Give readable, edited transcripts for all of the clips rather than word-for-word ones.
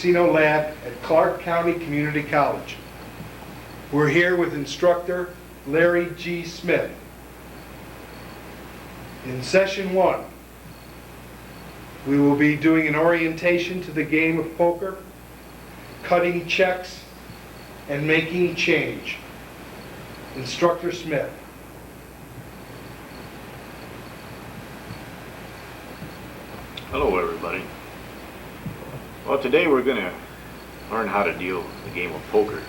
Casino Lab at Clark County Community College. We're here with instructor Larry G. Smith. In session 1, we will be doing an orientation to the game of poker, cutting checks, and making change. Instructor Smith. Hello everybody. Well, today we're going to learn how to deal with the game of poker.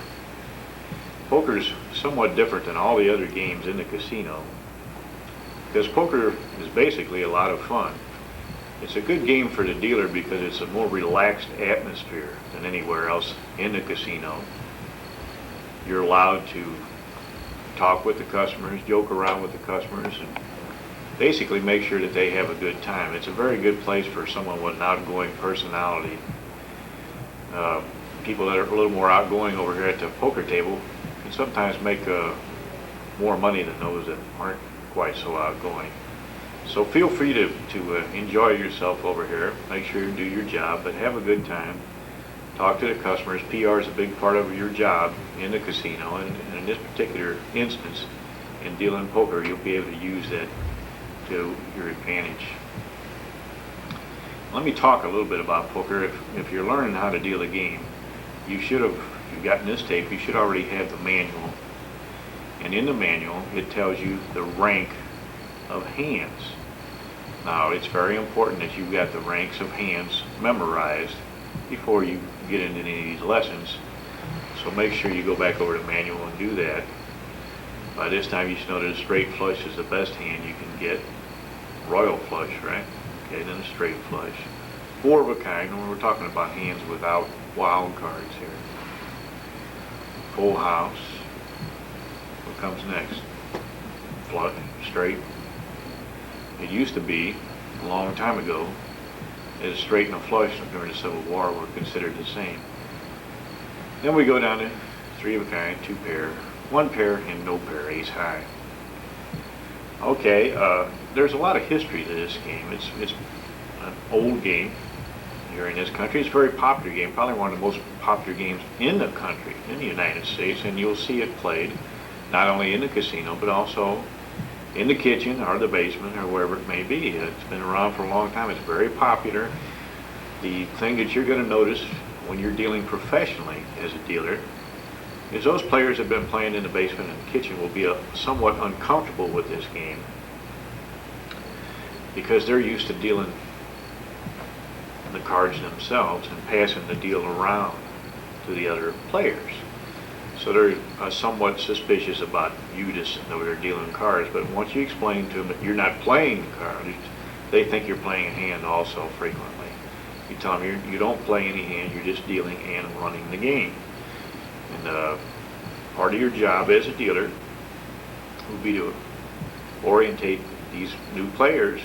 Poker is somewhat different than all the other games in the casino because poker is basically a lot of fun. It's a good game for the dealer because it's a more relaxed atmosphere than anywhere else in the casino. You're allowed to talk with the customers, joke around with the customers, and basically make sure that they have a good time. It's a very good place for someone with an outgoing personality. People that are a little more outgoing over here at the poker table can sometimes make more money than those that aren't quite so outgoing. So feel free to enjoy yourself over here. Make sure you do your job, but have a good time. Talk to the customers. PR is a big part of your job in the casino, and in this particular instance, in dealing poker, you'll be able to use that to your advantage. Let me talk a little bit about poker. If you're learning how to deal a game, you should have, if you've gotten this tape, you should already have the manual. And in the manual, it tells you the rank of hands. Now, it's very important that you've got the ranks of hands memorized before you get into any of these lessons. So make sure you go back over the manual and do that. By this time, you should know that a straight flush is the best hand you can get. Royal flush, right? Okay, then a straight flush. 4 of a kind, and we're talking about hands without wild cards here. Full house. What comes next? Flush, straight. It used to be, a long time ago, that a straight and a flush during the Civil War were considered the same. Then we go down to 3 of a kind, 2 pair, 1 pair, and no pair, ace high. Okay, there's a lot of history to this game. It's an old game here in this country. It's a very popular game, probably one of the most popular games in the country, in the United States, and you'll see it played not only in the casino, but also in the kitchen or the basement or wherever it may be. It's been around for a long time. It's very popular. The thing that you're going to notice when you're dealing professionally as a dealer is those players that have been playing in the basement and the kitchen will be somewhat uncomfortable with this game because they're used to dealing the cards themselves and passing the deal around to the other players. So they're somewhat suspicious about you just sitting over there dealing cards, but once you explain to them that you're not playing the cards, they think you're playing a hand also frequently. You tell them you don't play any hand, you're just dealing and running the game. And part of your job as a dealer would be to orientate these new players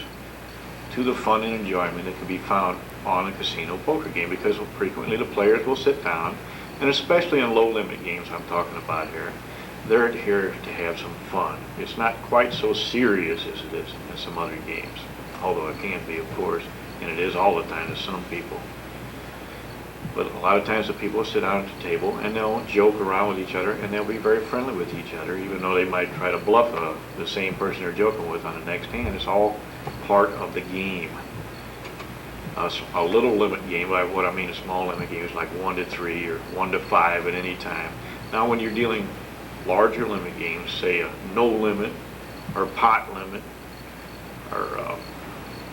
to the fun and enjoyment that can be found on a casino poker game, because frequently the players will sit down, and especially in low limit games I'm talking about here, they're here to have some fun. It's not quite so serious as it is in some other games, although it can be, of course, and it is all the time to some people. But a lot of times the people will sit down at the table and they'll joke around with each other and they'll be very friendly with each other, even though they might try to bluff the same person they're joking with on the next hand. It's all part of the game. A little limit game, by what I mean a small limit game, is like 1 to 3 or 1 to 5 at any time. Now when you're dealing larger limit games, say a no limit or pot limit, or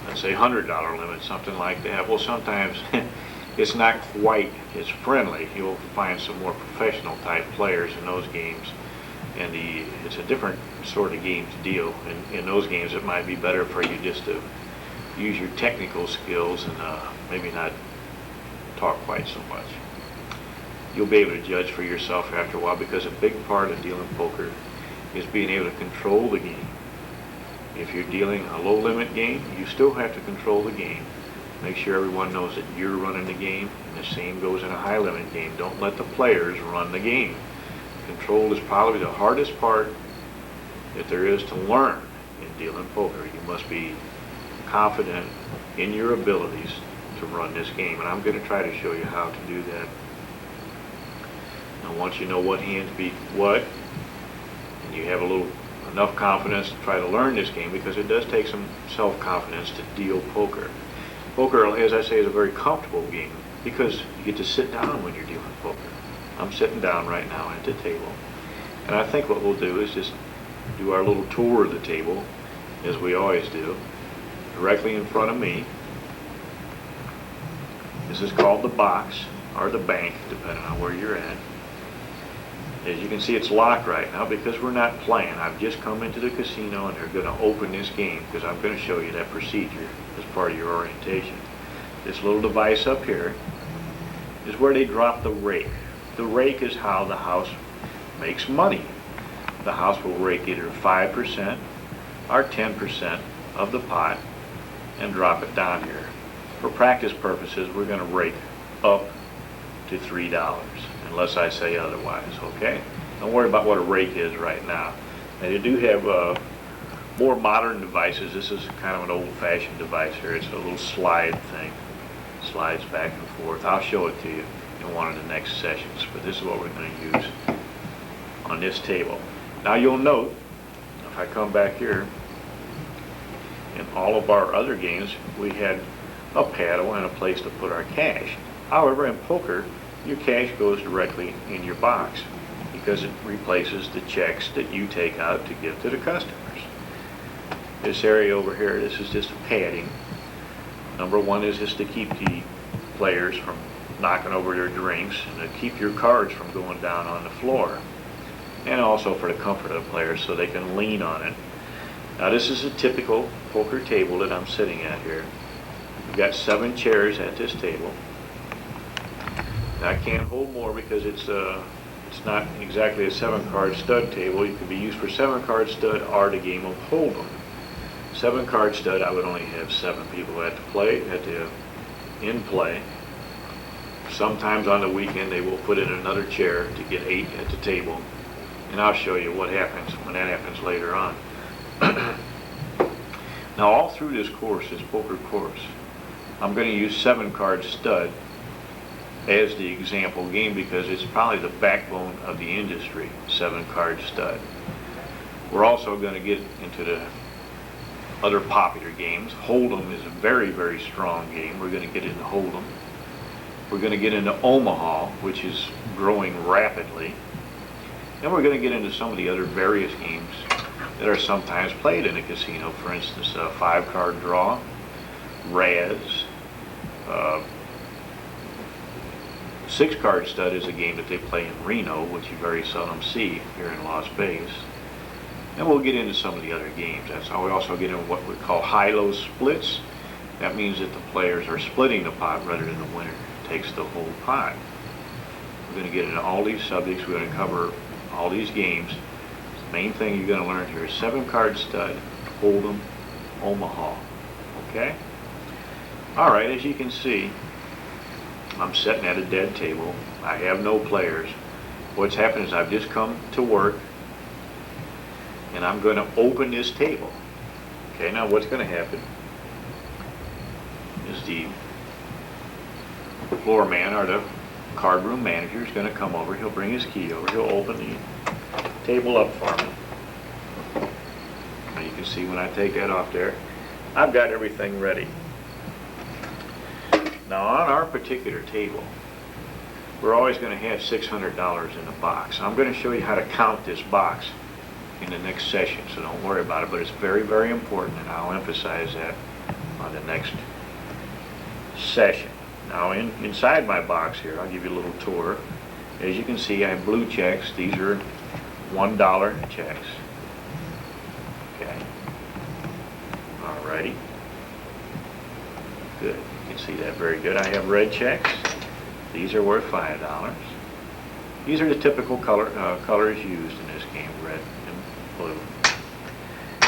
let's say $100 limit, something like that, well, sometimes it's not quite as friendly. You'll find some more professional type players in those games, and it's a different sort of game to deal. In those games, it might be better for you just to use your technical skills and maybe not talk quite so much. You'll be able to judge for yourself after a while, because a big part of dealing poker is being able to control the game. If you're dealing a low limit game, you still have to control the game. Make sure everyone knows that you're running the game, and the same goes in a high limit game. Don't let the players run the game. Control is probably the hardest part that there is to learn in dealing poker. You must be confident in your abilities to to run this game, and I'm going to try to show you how to do that. Now, once you know what hands beat what, and you have enough confidence to try to learn this game, because it does take some self-confidence to deal poker. Poker, as I say, is a very comfortable game because you get to sit down when you're dealing poker. I'm sitting down right now at the table, and I think what we'll do is just do our little tour of the table, as we always do, directly in front of me. This is called the box, or the bank, depending on where you're at. As you can see, it's locked right now because we're not playing. I've just come into the casino and they're going to open this game because I'm going to show you that procedure as part of your orientation. This little device up here is where they drop the rake. The rake is how the house makes money. The house will rake either 5% or 10% of the pot and drop it down here. For practice purposes, we're going to rake up to $3, unless I say otherwise, okay? Don't worry about what a rake is right now. Now, you do have more modern devices. This is kind of an old-fashioned device here. It's a little slide thing. Slides back and forth. I'll show it to you in one of the next sessions, but this is what we're going to use on this table. Now, you'll note, if I come back here, in all of our other games, we had a paddle and a place to put our cash. However, in poker, your cash goes directly in your box because it replaces the checks that you take out to give to the customers. This area over here, this is just a padding. Number one is just to keep the players from knocking over their drinks and to keep your cards from going down on the floor. And also for the comfort of the players so they can lean on it. Now, this is a typical poker table that I'm sitting at here. We've got 7 chairs at this table. Now, I can't hold more because it's not exactly a 7-card stud table. It can be used for 7-card stud or the game of Hold'em. 7-card stud, I would only have 7 people in play. Sometimes on the weekend they will put in another chair to get 8 at the table, and I'll show you what happens when that happens later on. Now, all through this course, this poker course, I'm going to use 7-card stud as the example game because it's probably the backbone of the industry, 7-card stud. We're also going to get into the other popular games. Hold'em is a very, very strong game. We're going to get into Hold'em. We're going to get into Omaha, which is growing rapidly. Then we're going to get into some of the other various games that are sometimes played in a casino. For instance, 5-card draw, Raz. 6-card stud is a game that they play in Reno, which you very seldom see here in Las Vegas. And we'll get into some of the other games. That's how we also get into what we call high-low splits. That means that the players are splitting the pot rather than the winner takes the whole pot. We're going to get into all these subjects. We're going to cover all these games. The main thing you're going to learn here is 7-card stud, Hold'em, Omaha. Okay? All right, as you can see, I'm sitting at a dead table. I have no players. What's happened is I've just come to work, and I'm going to open this table. Okay, now what's going to happen is the floor man or the card room manager is going to come over. He'll bring his key over. He'll open the table up for me. Now you can see when I take that off there, I've got everything ready. Now, on our particular table, we're always going to have $600 in the box. I'm going to show you how to count this box in the next session, so don't worry about it, but it's very, very important, and I'll emphasize that on the next session. Now, inside my box here, I'll give you a little tour. As you can see, I have blue checks. These are $1 checks. Okay. Alrighty. Good. You can see that very good. I have red checks. These are worth $5. These are the typical colors used in this game, red and blue.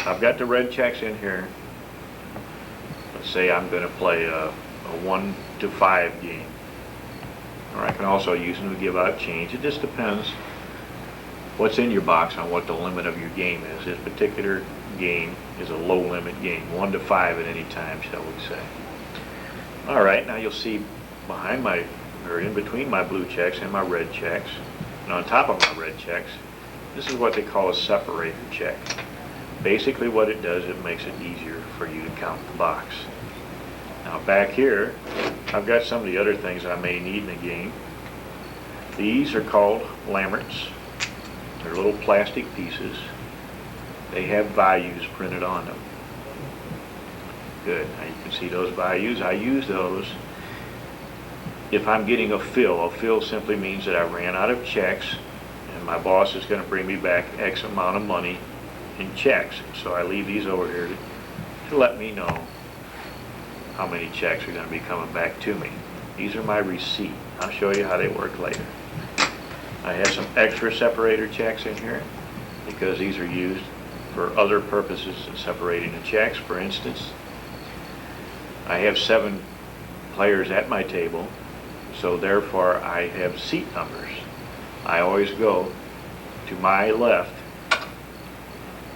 I've got the red checks in here. Let's say I'm going to play a 1 to 5 game. Or I can also use them to give out change. It just depends what's in your box on what the limit of your game is. This particular game is a low limit game, 1 to 5 at any time, shall we say. All right, now you'll see behind my, or in between my blue checks and my red checks, and on top of my red checks, this is what they call a separator check. Basically what it does, it makes it easier for you to count the box. Now back here, I've got some of the other things I may need in the game. These are called lamerts. They're little plastic pieces. They have values printed on them. Good, now you can see those values. I use those if I'm getting a fill. A fill simply means that I ran out of checks and my boss is going to bring me back X amount of money in checks. So I leave these over here to let me know how many checks are going to be coming back to me. These are my receipt. I'll show you how they work later. I have some extra separator checks in here because these are used for other purposes than separating the checks. For instance, I have 7 players at my table, so therefore I have seat numbers. I always go to my left.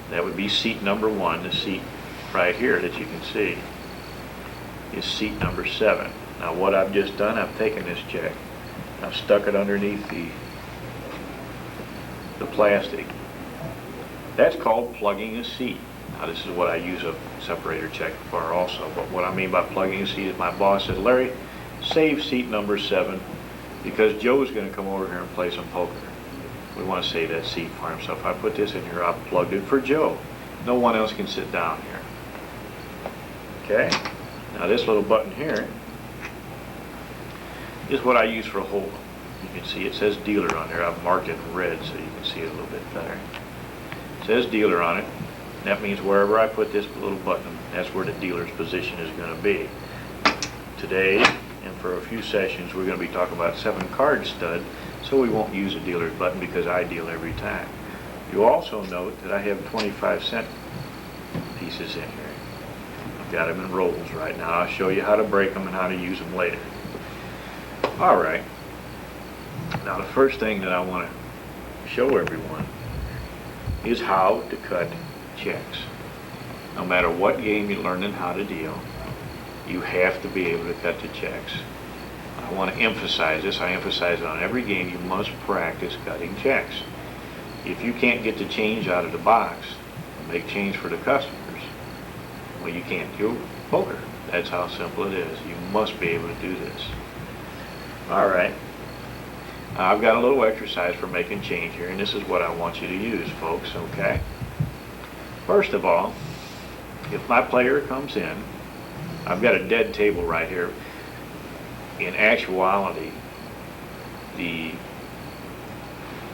That would be seat number 1. The seat right here that you can see is seat number 7. Now what I've just done, I've taken this check, I've stuck it underneath the plastic. That's called plugging a seat. Now this is what I use a separator check for also, but what I mean by plugging a seat is my boss said, Larry, save seat number 7 because Joe's going to come over here and play some poker. We want to save that seat for him, so if I put this in here, I've plugged it for Joe. No one else can sit down here. Okay? Now this little button here is what I use for hold'em. You can see it says dealer on there. I've marked it in red so you can see it a little bit better. It says dealer on it. That means wherever I put this little button, that's where the dealer's position is going to be. Today, and for a few sessions, we're going to be talking about 7-card stud, so we won't use a dealer's button because I deal every time. You also note that I have 25-cent pieces in here. I've got them in rolls right now. I'll show you how to break them and how to use them later. All right. Now the first thing that I want to show everyone is how to cut checks. No matter what game you're learning how to deal, you have to be able to cut the checks. I want to emphasize this. I emphasize it on every game. You must practice cutting checks. If you can't get the change out of the box and make change for the customers, well, you can't do poker. That's how simple it is. You must be able to do this. All right. I've got a little exercise for making change here, and this is what I want you to use, folks, okay? First of all, if my player comes in, I've got a dead table right here. In actuality, the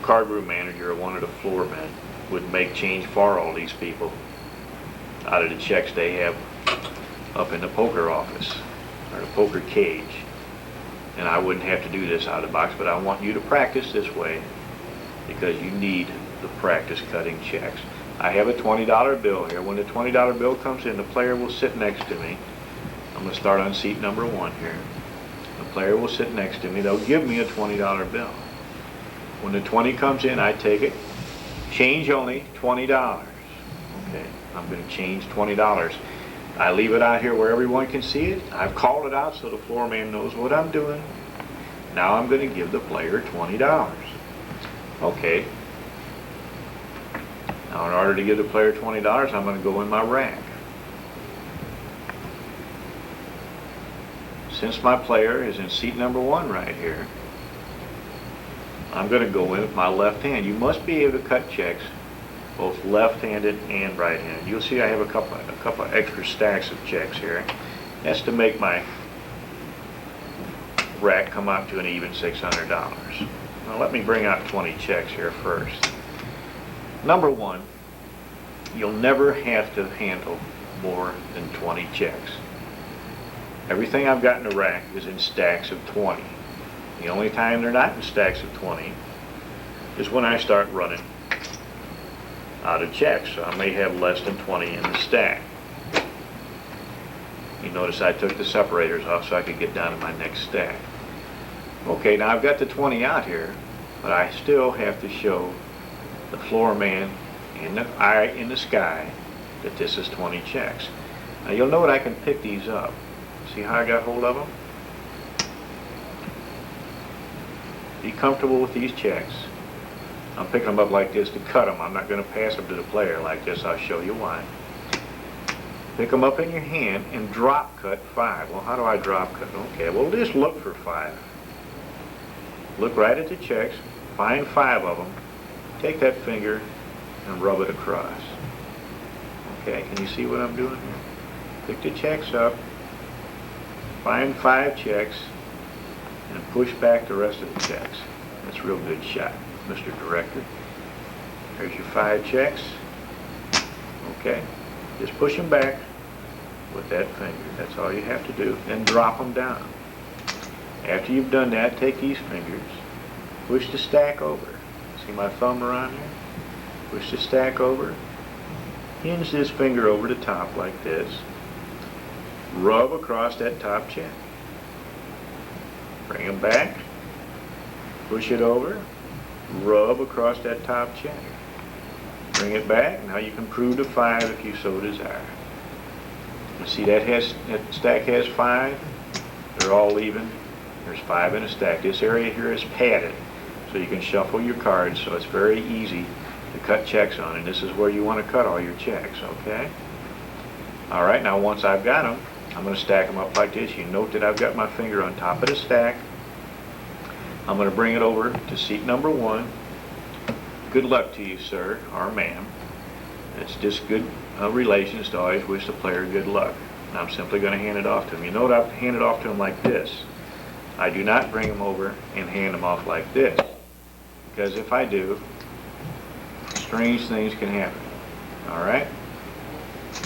card room manager or one of the floor men would make change for all these people out of the checks they have up in the poker office or the poker cage. And I wouldn't have to do this out of the box, but I want you to practice this way because you need to practice cutting checks. I have a $20 bill here. When the $20 bill comes in, the player will sit next to me. I'm going to start on seat number 1 here. The player will sit next to me. They'll give me a $20 bill. When the 20 comes in, I take it. Change only, $20. Okay, I'm going to change $20. I leave it out here where everyone can see it. I've called it out so the floor man knows what I'm doing. Now I'm going to give the player $20. Okay. Now in order to give the player $20, I'm going to go in my rack. Since my player is in seat number 1 right here, I'm going to go in with my left hand. You must be able to cut checks both left-handed and right-handed. You'll see I have a couple of extra stacks of checks here. That's to make my rack come out to an even $600. Now let me bring out 20 checks here first. Number 1, you'll never have to handle more than 20 checks. Everything I've got in the rack is in stacks of 20. The only time they're not in stacks of 20 is when I start running out of checks. So I may have less than 20 in the stack. You notice I took the separators off so I could get down to my next stack. Okay, now I've got the 20 out here, but I still have to show the floor man and the eye in the sky that this is 20 checks. Now you'll note I can pick these up. See how I got hold of them? Be comfortable with these checks. I'm picking them up like this to cut them. I'm not going to pass them to the player like this. I'll show you why. Pick them up in your hand and drop cut 5. Well, how do I drop cut? Okay, well, just look for 5. Look right at the checks, find 5 of them, take that finger and rub it across. Okay, can you see what I'm doing here? Pick the checks up, find 5 checks, and push back the rest of the checks. That's a real good shot, Mr. Director. There's your 5 checks. Okay, just push them back with that finger. That's all you have to do. Then drop them down. After you've done that, take these fingers, push the stack over. See my thumb around here? Push the stack over. Hinge this finger over the top like this. Rub across that top check. Bring them back. Push it over. Rub across that top check. Bring it back. Now you can prove to 5 if you so desire. You see that stack has 5. They're all even. There's 5 in a stack. This area here is padded, so you can shuffle your cards, so it's very easy to cut checks on, and this is where you want to cut all your checks, okay? All right, now once I've got them, I'm going to stack them up like this. You note that I've got my finger on top of the stack. I'm going to bring it over to seat number 1. Good luck to you, sir, or ma'am. It's just good relations to always wish the player good luck. And I'm simply going to hand it off to him. You note I've handed off to him like this. I do not bring them over and hand them off like this, because if I do, strange things can happen. All right?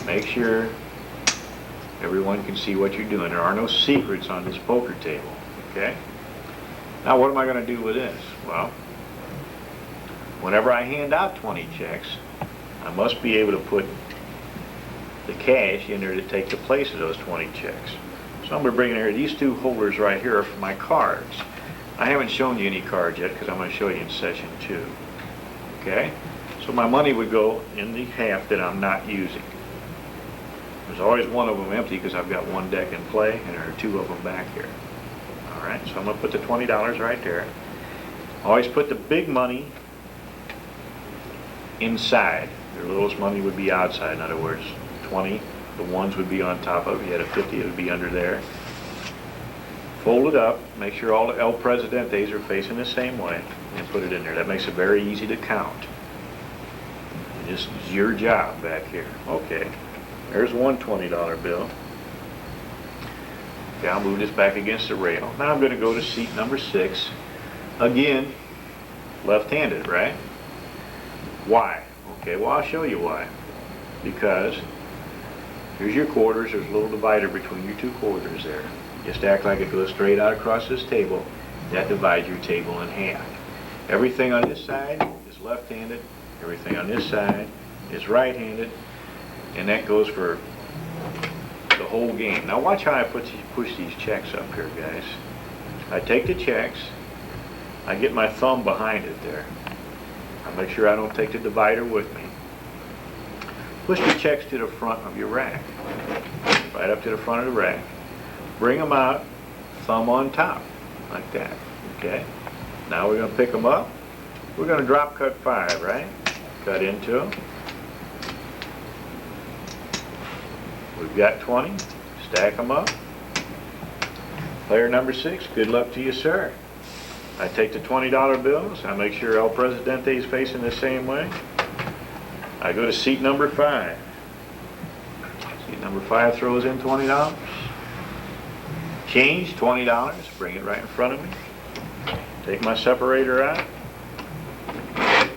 Make sure everyone can see what you're doing. There are no secrets on this poker table, okay? Now what am I going to do with this? Well, whenever I hand out 20 checks, I must be able to put the cash in there to take the place of those 20 checks. So I'm going to bring in here, these 2 holders right here are for my cards. I haven't shown you any cards yet because I'm going to show you in session 2. Okay? So my money would go in the half that I'm not using. There's always one of them empty because I've got 1 deck in play and there are 2 of them back here. Alright, so I'm going to put the $20 right there. Always put the big money inside. Your littlest money would be outside. In other words, 20, the ones would be on top of it. You had a 50, it would be under there. Fold it up, make sure all the El Presidentes are facing the same way, and put it in there. That makes it very easy to count. This is your job back here. Okay, there's one $20 bill. Okay, I'll move this back against the rail. Now I'm going to go to seat number 6. Again, left-handed, right? Why? Okay, well I'll show you why. Because here's your quarters. There's a little divider between your 2 quarters there. Just act like it goes straight out across this table. That divides your table in half. Everything on this side is left-handed. Everything on this side is right-handed. And that goes for the whole game. Now watch how I push these checks up here, guys. I take the checks. I get my thumb behind it there. I make sure I don't take the divider with me. Push the checks to the front of your rack. Right up to the front of the rack. Bring them out, thumb on top, like that, okay? Now we're going to pick them up. We're going to drop cut 5, right? Cut into them. We've got 20. Stack them up. Player number 6, good luck to you, sir. I take the $20 bills. I make sure El Presidente is facing the same way. I go to seat number 5. Seat number 5 throws in $20. Change, $20. Bring it right in front of me. Take my separator out.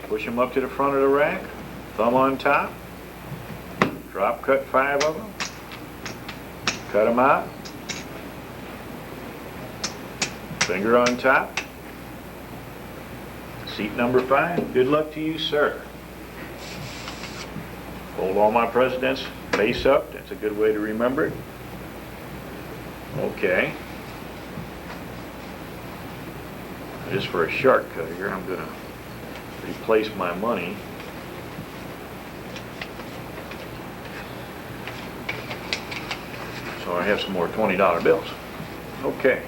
Push them up to the front of the rack. Thumb on top. Drop cut 5 of them. Cut them out. Finger on top. Seat number 5. Good luck to you, sir. Hold all my presidents face up. That's a good way to remember it. Okay. Just for a shortcut here, I'm going to replace my money. So So I have some more $20 bills. Okay.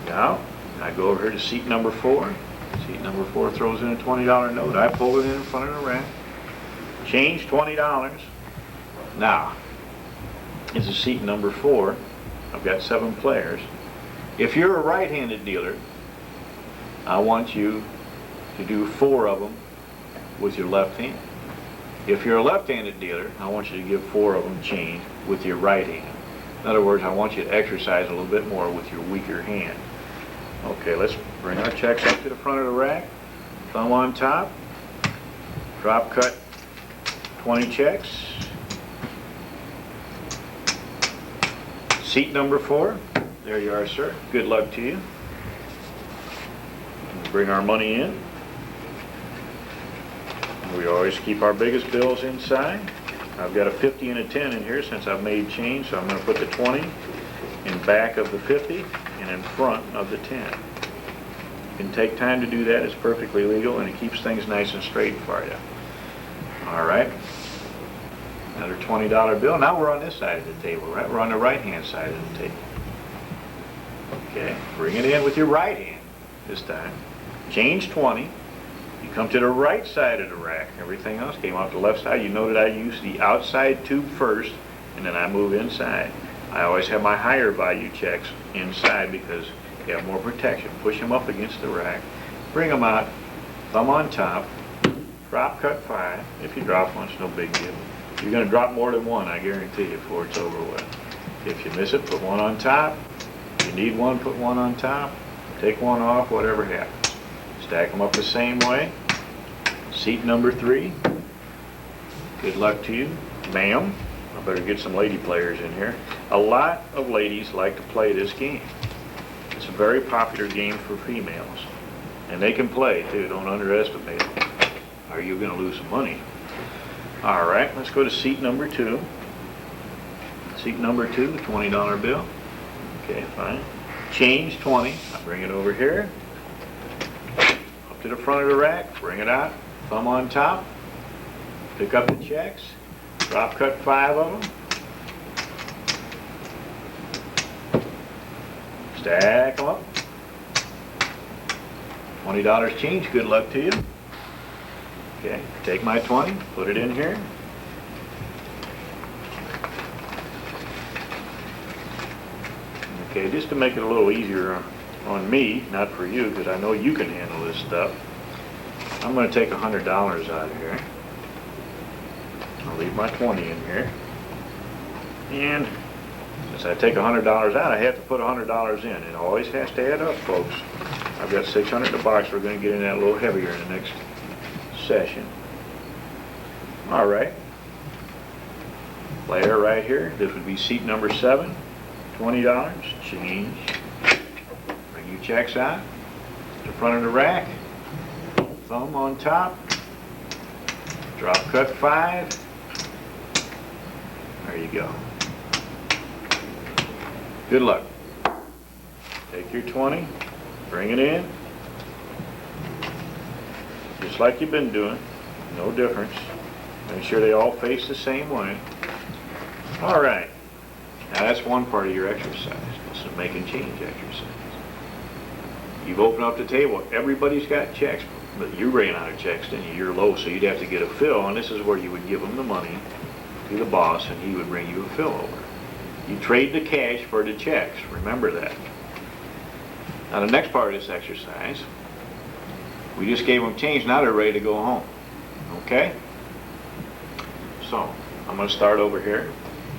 Now, I go over here to seat number 4. Seat number 4 throws in a $20 note. I pull it in front of the rack. Change $20. Now, this is seat number 4. I've got 7 players. If you're a right-handed dealer, I want you to do 4 of them with your left hand. If you're a left-handed dealer, I want you to give 4 of them change with your right hand. In other words, I want you to exercise a little bit more with your weaker hand. Okay, let's bring our checks up to the front of the rack. Thumb on top. Drop cut 20 checks. Seat number 4. There you are, sir. Good luck to you. Bring our money in. We always keep our biggest bills inside. I've got a 50 and a 10 in here since I've made change, so I'm going to put the 20 in back of the 50 and in front of the 10. You can take time to do that. It's perfectly legal, and it keeps things nice and straight for you. All right. Another $20 bill. Now we're on this side of the table, right? We're on the right-hand side of the table. Okay. Bring it in with your right hand this time. Change 20. You come to the right side of the rack. Everything else came off the left side. You noted I use the outside tube first, and then I move inside. I always have my higher value checks inside because you have more protection. Push them up against the rack. Bring them out. Thumb on top. Drop cut 5. If you drop one, it's no big deal. You're going to drop more than one, I guarantee you, before it's over with. If you miss it, put one on top. If you need one, put one on top. Take one off, whatever happens. Stack them up the same way. Seat number 3. Good luck to you. Ma'am, I better get some lady players in here. A lot of ladies like to play this game. It's a very popular game for females. And they can play too, don't underestimate them. Or you're going to lose some money. Alright, let's go to seat number 2. Seat number 2, the $20 bill. Okay, fine. Change 20. I bring it over here. To the front of the rack, bring it out, thumb on top, pick up the checks, drop cut 5 of them, stack them up, $20 change, good luck to you. Okay, take my 20, put it in here. Okay, just to make it a little easier on me, not for you, because I know you can handle this stuff. I'm going to take $100 out of here. I'll leave my 20 in here. And since I take $100 out, I have to put $100 in. It always has to add up, folks. I've got 600 in the box. We're going to get in that a little heavier in the next session. All right. Player right here. This would be seat number 7. $20. Change. Checks out, the front of the rack, thumb on top, drop cut 5, there you go. Good luck. Take your 20, bring it in, just like you've been doing, no difference. Make sure they all face the same way. All right, now that's one part of your exercise. This is making change exercise. You've opened up the table. Everybody's got checks, but you ran out of checks, didn't you? You're low, so you'd have to get a fill, and this is where you would give him the money to the boss, and he would bring you a fill over. You trade the cash for the checks. Remember that. Now, the next part of this exercise, we just gave them change. Now they're ready to go home. Okay? So, I'm going to start over here.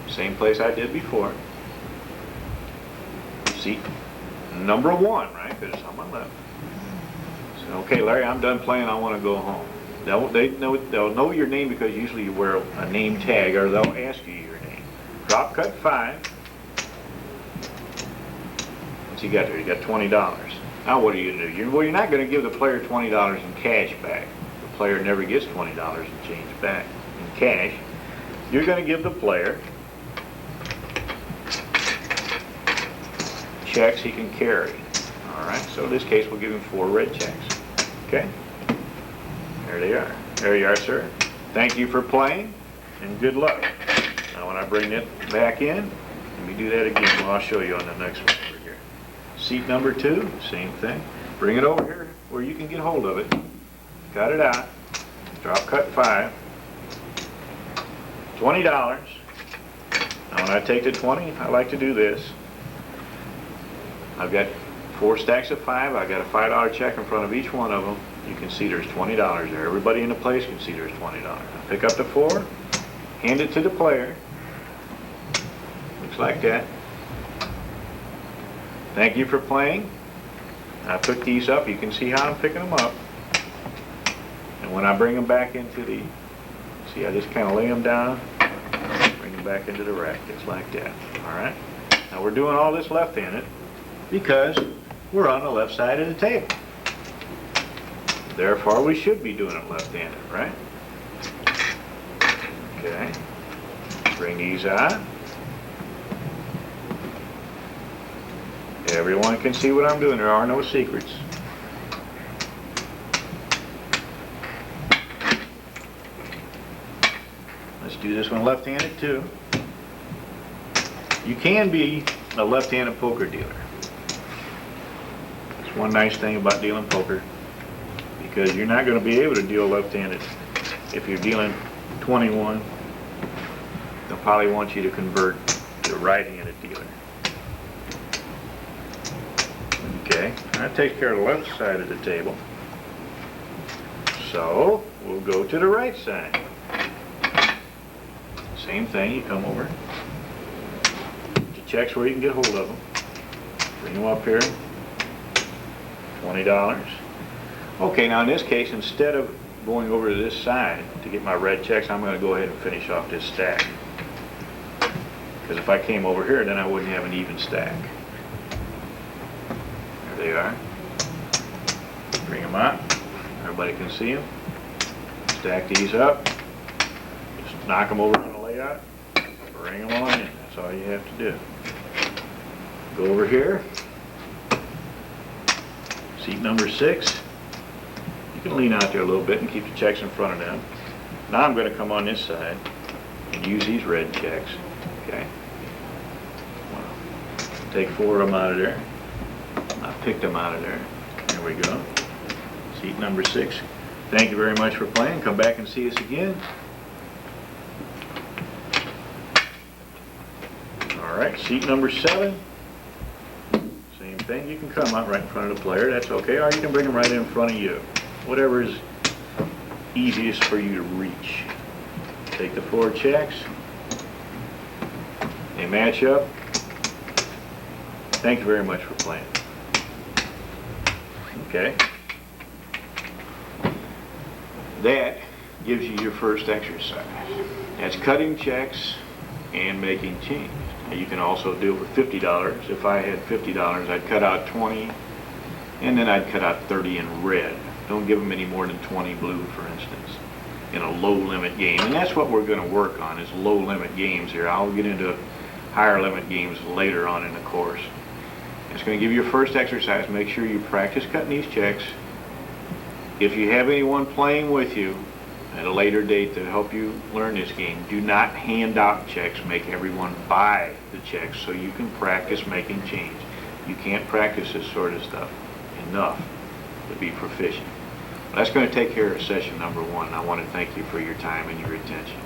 Same place I did before. Seat number 1, right? Because it's on my left. So, okay, Larry, I'm done playing. I want to go home. They'll know your name because usually you wear a name tag, or they'll ask you your name. Drop cut 5. What's you got there? You got $20. Now what are you going to do? Well, you're not going to give the player $20 in cash back. The player never gets $20 in change back in cash. You're going to give the player checks he can carry. All right, so in this case, we'll give him 4 red checks. Okay? There they are. There you are, sir. Thank you for playing, and good luck. Now when I bring it back in, let me do that again. Well, I'll show you on the next one over here. Seat number 2, same thing. Bring it over here where you can get hold of it. Cut it out. Drop cut 5. $20. Now when I take the 20, I like to do this. I've got 4 stacks of 5. I've got a $5 check in front of each one of them. You can see there's $20 there. Everybody in the place can see there's $20. I pick up the 4, hand it to the player. Looks like that. Thank you for playing. I pick these up. You can see how I'm picking them up. And when I bring them back into the, see, I just kind of lay them down, bring them back into the rack, just like that. All right. Now we're doing all this left-handed because we're on the left side of the table. Therefore, we should be doing it left-handed, right? Okay. Bring these out. Everyone can see what I'm doing. There are no secrets. Let's do this one left-handed too. You can be a left-handed poker dealer. That's one nice thing about dealing poker, because you're not going to be able to deal left-handed. If you're dealing 21, they'll probably want you to convert to a right-handed dealer. Okay, that takes care of the left side of the table. So, we'll go to the right side. Same thing, you come over. Get your checks where you can get hold of them. Bring them up here. $20. Okay, now in this case, instead of going over to this side to get my red checks, I'm going to go ahead and finish off this stack. Because if I came over here, then I wouldn't have an even stack. There they are. Bring them out. Everybody can see them. Stack these up. Just knock them over on the layout. Bring them on in. That's all you have to do. Go over here. Seat number 6. You can lean out there a little bit and keep your checks in front of them. Now I'm going to come on this side and use these red checks. Okay. Take 4 of them out of there. I picked them out of there. There we go. Seat number 6. Thank you very much for playing. Come back and see us again. All right, seat number 7. Same thing. You can come out right in front of the player. That's okay. Or you can bring them right in front of you. Whatever is easiest for you to reach. Take the 4 checks. They match up. Thank you very much for playing. Okay. That gives you your first exercise. That's cutting checks and making change. Now you can also do it with $50. If I had $50, I'd cut out 20, and then I'd cut out 30 in red. Don't give them any more than 20 blue, for instance, in a low limit game. And that's what we're going to work on, is low limit games here. I'll get into higher limit games later on in the course. It's going to give you your first exercise. Make sure you practice cutting these checks. If you have anyone playing with you at a later date to help you learn this game, do not hand out checks. Make everyone buy the checks so you can practice making change. You can't practice this sort of stuff enough to be proficient. That's going to take care of session number 1. I want to thank you for your time and your attention.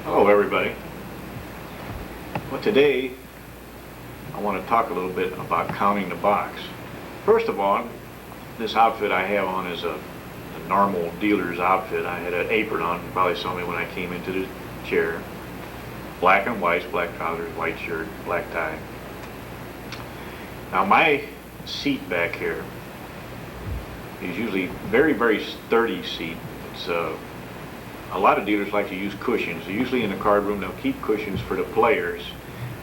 Hello everybody. Today, I want to talk a little bit about counting the box. First of all, this outfit I have on is a normal dealer's outfit. I had an apron on, you probably saw me when I came into the chair. Black and white, black trousers, white shirt, black tie. Now my seat back here is usually very, very sturdy seat. It's a lot of dealers like to use cushions. Usually in the card room they'll keep cushions for the players.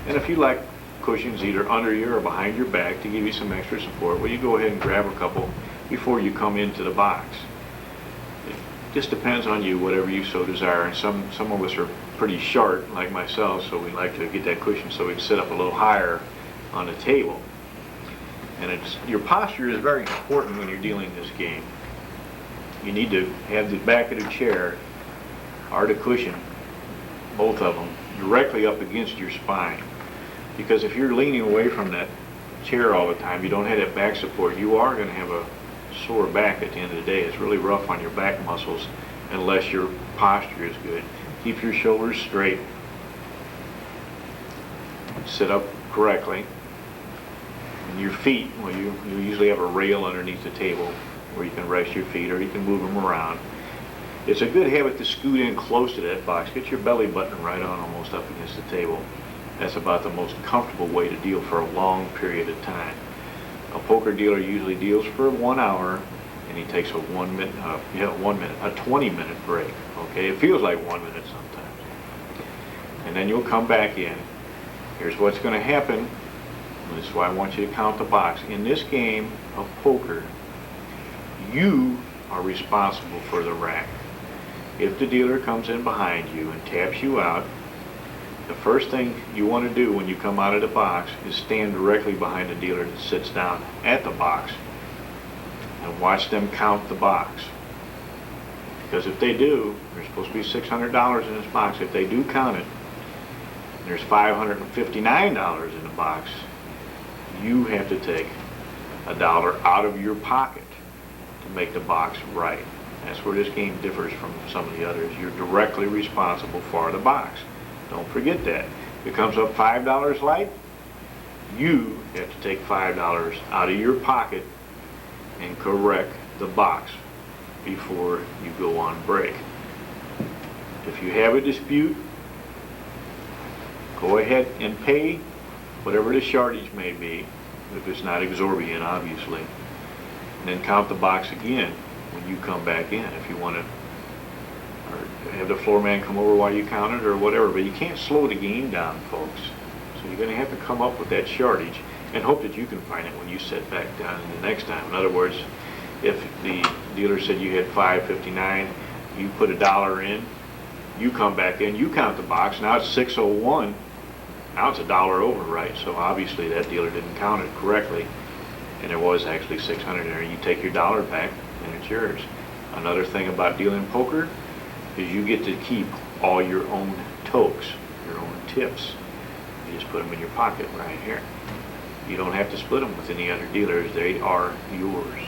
And if you like cushions either under you or behind your back to give you some extra support, well, you go ahead and grab a couple before you come into the box. It just depends on you, whatever you so desire. And some of us are pretty short, like myself, so we like to get that cushion so we can sit up a little higher on the table. And your posture is very important when you're dealing this game. You need to have the back of the chair or the cushion, both of them, directly up against your spine. Because if you're leaning away from that chair all the time, you don't have that back support, you are going to have a sore back at the end of the day. It's really rough on your back muscles unless your posture is good. Keep your shoulders straight. Sit up correctly. And your feet, well, you usually have a rail underneath the table where you can rest your feet or you can move them around. It's a good habit to scoot in close to that box. Get your belly button right on almost up against the table. That's about the most comfortable way to deal for a long period of time. A poker dealer usually deals for 1 hour and he takes a 20-minute break. Okay, it feels like 1 minute sometimes. And then you'll come back in. Here's what's going to happen. This is why I want you to count the box. In this game of poker, you are responsible for the rack. If the dealer comes in behind you and taps you out, the first thing you want to do when you come out of the box is stand directly behind the dealer that sits down at the box and watch them count the box. Because if they do, there's supposed to be $600 in this box. If they do count it, and there's $559 in the box, you have to take $1 out of your pocket to make the box right. That's where this game differs from some of the others. You're directly responsible for the box. Don't forget that. If it comes up $5 light, you have to take $5 out of your pocket and correct the box before you go on break. If you have a dispute, go ahead and pay whatever the shortage may be, if it's not exorbitant, obviously, and then count the box again when you come back in. If you want to, or have the floor man come over while you count it or whatever, but you can't slow the game down, folks. So you're going to have to come up with that shortage and hope that you can find it when you sit back down the next time. In other words, if the dealer said you had $5.59, you put $1 in, you come back in, you count the box, now it's $6.01. Now it's $1 over, right? So obviously that dealer didn't count it correctly, and there was actually $600 there. You take your dollar back, and it's yours. Another thing about dealing poker is you get to keep all your own tokes, your own tips. You just put them in your pocket right here. You don't have to split them with any other dealers. They are yours.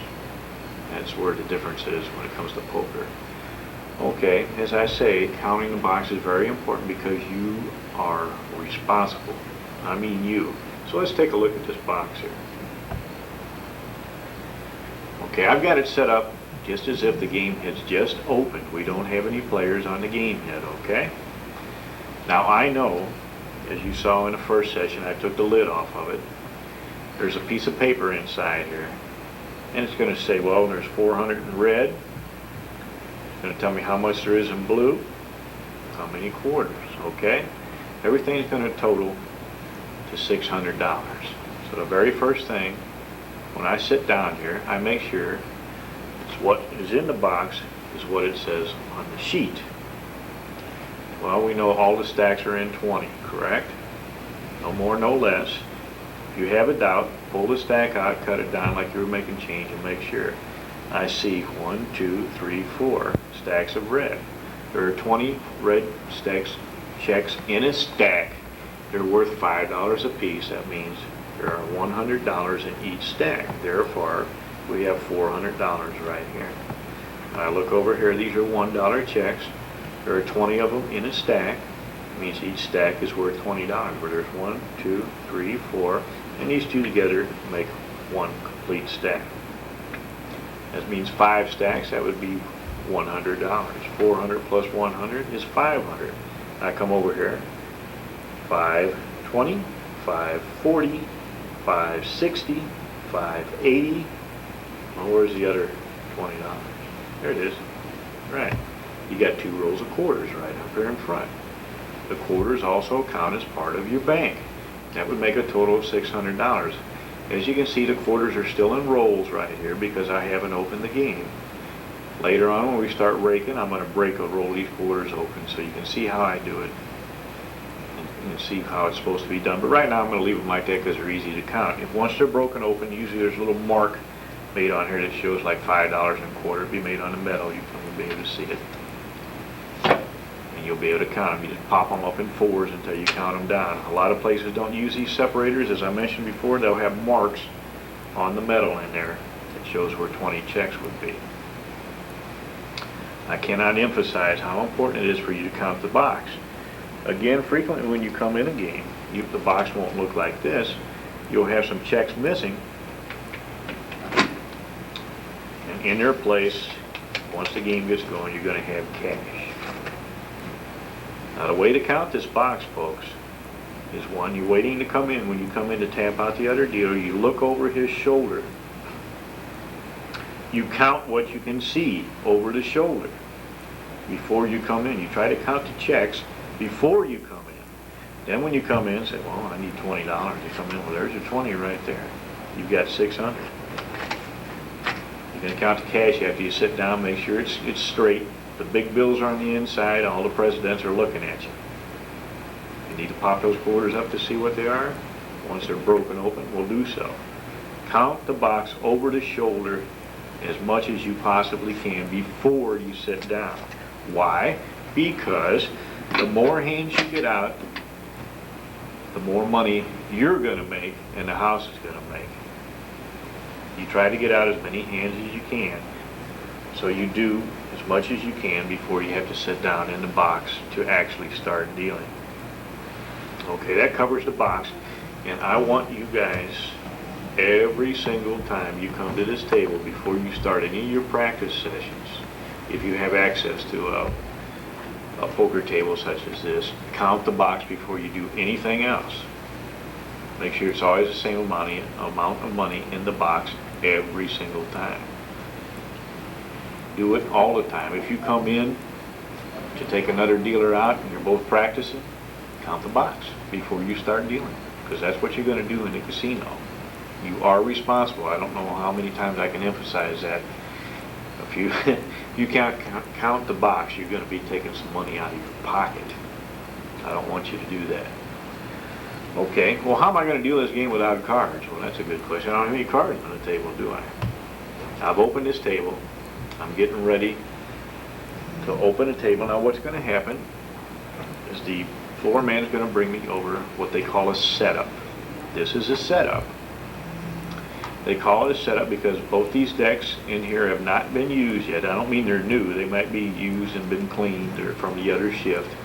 That's where the difference is when it comes to poker. Okay, as I say, counting the box is very important because you are responsible. I mean you. So let's take a look at this box here. Okay, I've got it set up just as if the game has just opened. We don't have any players on the game yet, okay? Now I know, as you saw in the first session, I took the lid off of it. There's a piece of paper inside here. And it's going to say, well, there's 400 in red. It's going to tell me how much there is in blue, how many quarters, okay? Everything's going to total to $600. So the very first thing, when I sit down here, I make sure it's what is in the box is what it says on the sheet. Well, we know all the stacks are in 20, correct? No more, no less. If you have a doubt, pull the stack out, cut it down like you were making change, and make sure. I see 1, 2, 3, 4 stacks of red. There are 20 red checks in a stack. They're worth $5 a piece. That means there are $100 in each stack. Therefore, we have $400 right here. I look over here. These are $1 checks. There are 20 of them in a stack. means each stack is worth $20, where there's 1, 2, 3, 4, and these two together make one complete stack. That means 5 stacks, that would be $100. 400 plus 100 is 500. I come over here, 520, 540, 560, 580. Well, where's the other $20? There it is. Right. You got 2 rows of quarters right up here in front. The quarters also count as part of your bank. That would make a total of $600. As you can see, the quarters are still in rolls right here because I haven't opened the game. Later on, when we start raking, I'm going to break a roll of these quarters open so you can see how I do it and see how it's supposed to be done. But right now, I'm going to leave them like that because they're easy to count. If once they're broken open, usually there's a little mark made on here that shows like $5 and a quarter. It'll be made on the metal. You'll be able to see it. And you'll be able to count them. You just pop them up in 4s until you count them down. A lot of places don't use these separators. As I mentioned before, they'll have marks on the metal in there that shows where 20 checks would be. I cannot emphasize how important it is for you to count the box. Again, frequently when you come in a game, the box won't look like this. You'll have some checks missing. And in their place, once the game gets going, you're going to have cash. Now the way to count this box, folks, is one, you're waiting to come in. When you come in to tap out the other dealer, you look over his shoulder. You count what you can see over the shoulder before you come in. You try to count the checks before you come in. Then when you come in, say, well, I need $20. You come in, well, there's your 20 right there. You've got 600. You're going to count the cash after you sit down, make sure it's straight. The big bills are on the inside, all the presidents are looking at you. You need to pop those quarters up to see what they are. Once they're broken open, we'll do so. Count the box over the shoulder as much as you possibly can before you sit down. Why? Because the more hands you get out, the more money you're going to make and the house is going to make. You try to get out as many hands as you can, so you do as much as you can before you have to sit down in the box to actually start dealing. Okay, that covers the box, and I want you guys, every single time you come to this table before you start any of your practice sessions, if you have access to a poker table such as this, count the box before you do anything else. Make sure it's always the same amount of money in the box every single time. Do it all the time. If you come in to take another dealer out and you're both practicing, count the box before you start dealing, because that's what you're going to do in the casino. You are responsible. I don't know how many times I can emphasize that. If you can't count the box, you're going to be taking some money out of your pocket. I don't want you to do that. Okay, well, how am I going to deal this game without cards? Well, that's a good question. I don't have any cards on the table, do I? I've opened this table. I'm getting ready to open the table. Now, what's going to happen is the floor man is going to bring me over what they call a setup. This is a setup. They call it a setup because both these decks in here have not been used yet. I don't mean they're new. They might be used and been cleaned or from the other shift,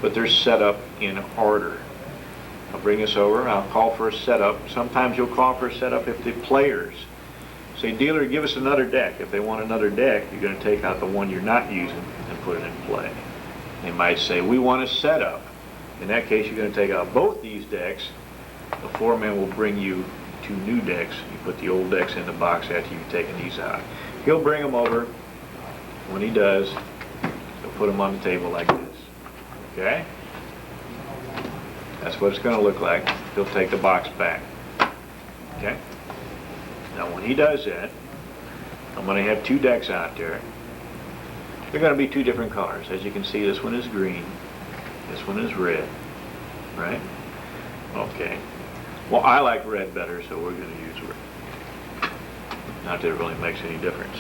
but they're set up in order. I'll bring this over. I'll call for a setup. Sometimes you'll call for a setup if the players say, dealer, give us another deck. If they want another deck, you're going to take out the one you're not using and put it in play. They might say, we want a setup. In that case, you're going to take out both these decks. The floor man will bring you 2 new decks. You put the old decks in the box after you've taken these out. He'll bring them over. When he does, he'll put them on the table like this. Okay? That's what it's going to look like. He'll take the box back. Okay? Now when he does that, I'm going to have 2 decks out there. They're going to be 2 different colors. As you can see, this one is green. This one is red. Right? Okay. Well, I like red better, so we're going to use red. Not that it really makes any difference.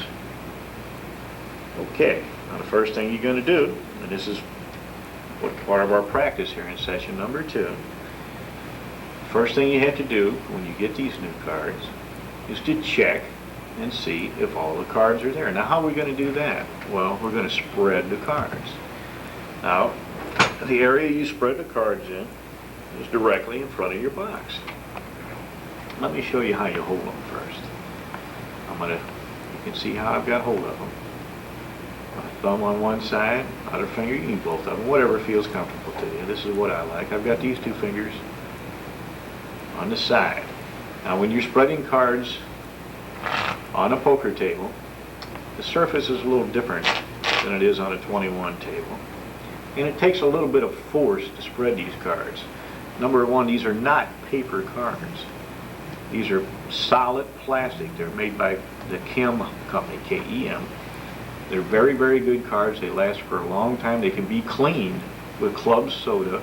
Okay. Now the first thing you're going to do, and this is what part of our practice here in session number 2. First thing you have to do when you get these new cards is to check and see if all the cards are there. Now, how are we going to do that? Well, we're going to spread the cards. Now, The area you spread the cards in is directly in front of your box. Let me show you how you hold them first. You can see how I've got hold of them. My thumb on one side, other finger, you can use both of them, whatever feels comfortable to you. This is what I like. I've got these two fingers on the side. Now when you're spreading cards on a poker table, the surface is a little different than it is on a 21 table. And it takes a little bit of force to spread these cards. Number one, these are not paper cards. These are solid plastic. They're made by the Kim company, K-E-M. They're very, very good cards. They last for a long time. They can be cleaned with club soda.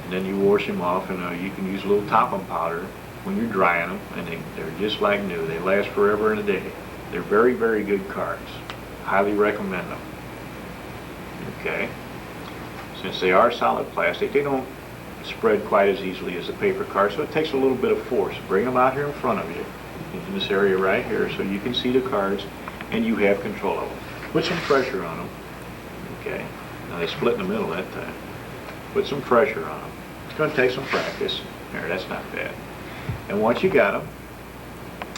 And then you wash them off, and you can use a little talcum powder when you're drying them, and they're just like new. They last forever and a day. They're very, very good cards. Highly recommend them. Okay. Since they are solid plastic, they don't spread quite as easily as a paper card, so it takes a little bit of force. Bring them out here in front of you, in this area right here, so you can see the cards and you have control of them. Put some pressure on them. Okay. Now they split in the middle that time. Put some pressure on them. It's going to take some practice. There, that's not bad. And once you got them,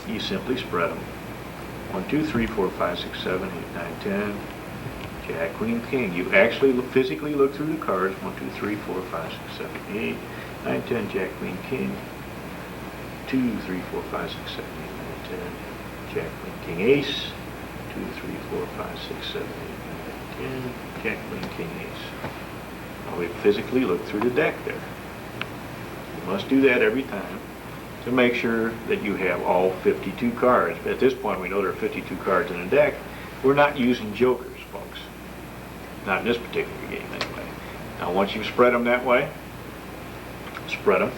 you simply spread them. 1, 2, 3, 4, 5, 6, 7, 8, 9, 10. Jack, Queen, King. You actually physically look through the cards. 1, 2, 3, 4, 5, 6, 7, 8, 9, 10. Jack, Queen, King. 2, 3, 4, 5, 6, 7, 8, 9, 10. Jack, Queen, King, Ace. 2, 3, 4, 5, 6, 7, 8, 9, 10. Jack, Queen, King, Ace. Now we physically look through the deck there. You must do that every time to make sure that you have all 52 cards. At this point, we know there are 52 cards in a deck. We're not using jokers, folks. Not in this particular game, anyway. Now, once you've spread them that way, spread them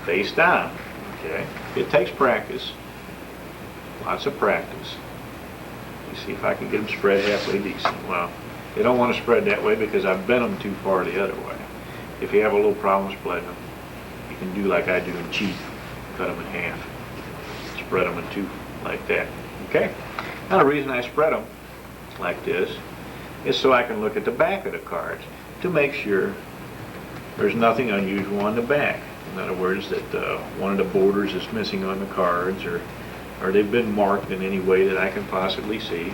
face down. Okay? It takes practice. Lots of practice. Let me see if I can get them spread halfway decent. Well, they don't want to spread that way because I've bent them too far the other way. If you have a little problem spreading them, you can do like I do and cheat. Cut them in half. Spread them in two like that. Okay? Now the reason I spread them like this is so I can look at the back of the cards to make sure there's nothing unusual on the back. In other words, that one of the borders is missing on the cards, or they've been marked in any way that I can possibly see.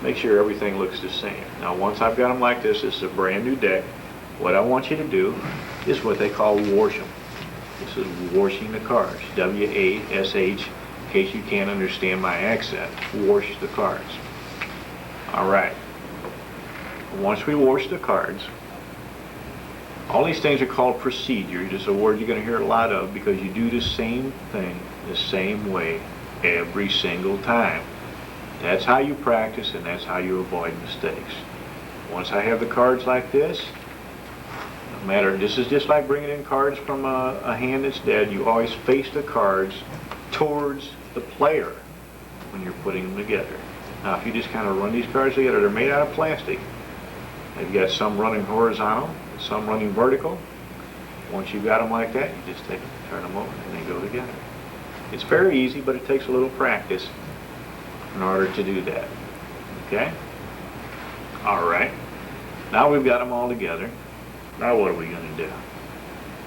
Make sure everything looks the same. Now once I've got them like this is a brand new deck. What I want you to do is what they call wash them. This is washing the cards. W-A-S-H, in case you can't understand my accent. Wash the cards. Alright. Once we wash the cards, all these things are called procedures. It's a word you're going to hear a lot of because you do the same thing the same way every single time. That's how you practice and that's how you avoid mistakes. Once I have the cards like this, no matter, this is just like bringing in cards from a hand that's dead. You always face the cards towards the player when you're putting them together. Now if you just kind of run these cards together, they're made out of plastic. You've got some running horizontal, some running vertical. Once you've got them like that, you just take them, turn them over, and they go together. It's very easy, but it takes a little practice in order to do that. Okay? Alright. Now we've got them all together. Now what are we going to do?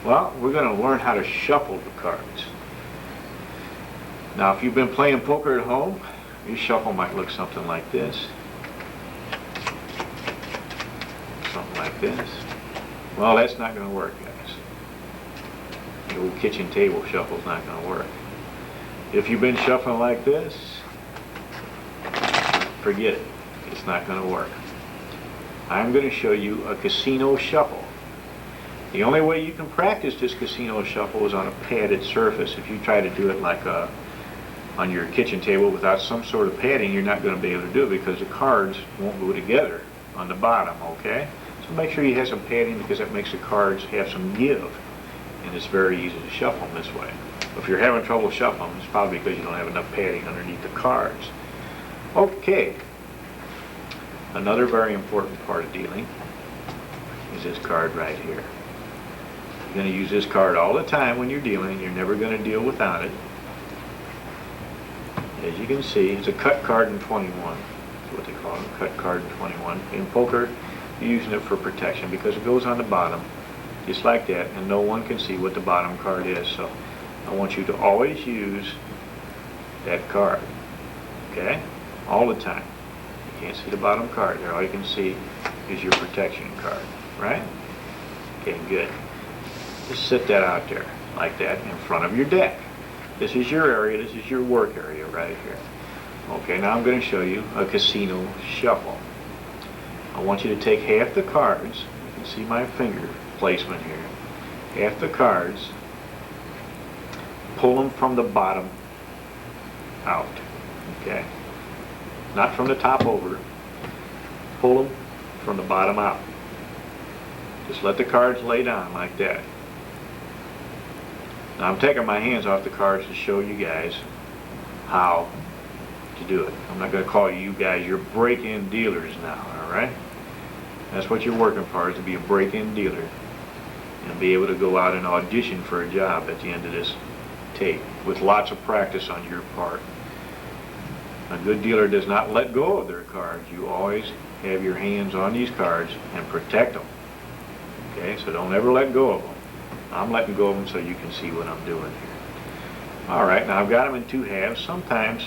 Well, we're going to learn how to shuffle the cards. Now if you've been playing poker at home, your shuffle might look something like this. Something like this. Well, that's not going to work, guys. The old kitchen table shuffle's not going to work. If you've been shuffling like this, forget it. It's not going to work. I'm going to show you a casino shuffle. The only way you can practice this casino shuffle is on a padded surface. If you try to do it like on your kitchen table without some sort of padding, you're not going to be able to do it because the cards won't go together on the bottom, okay? So make sure you have some padding because that makes the cards have some give. And it's very easy to shuffle them this way. If you're having trouble shuffling, it's probably because you don't have enough padding underneath the cards. Okay. Another very important part of dealing is this card right here. You're going to use this card all the time when you're dealing. You're never going to deal without it. As you can see, it's a cut card in 21. what they call it, cut card 21. In poker, you're using it for protection because it goes on the bottom, just like that, and no one can see what the bottom card is. So I want you to always use that card, okay? All the time. You can't see the bottom card there. All you can see is your protection card, right? Okay, good. Just sit that out there like that in front of your deck. This is your area. This is your work area right here. Okay, now I'm going to show you a casino shuffle. I want you to take half the cards. You can see my finger placement here. Half the cards. Pull them from the bottom out. Okay? Not from the top over. Pull them from the bottom out. Just let the cards lay down like that. Now I'm taking my hands off the cards to show you guys how to do it. I'm not going to call you guys, you're break-in dealers now, alright? That's what you're working for, is to be a break-in dealer and be able to go out and audition for a job at the end of this tape with lots of practice on your part. A good dealer does not let go of their cards. You always have your hands on these cards and protect them. Okay, so don't ever let go of them. I'm letting go of them so you can see what I'm doing here. Alright, now I've got them in two halves. Sometimes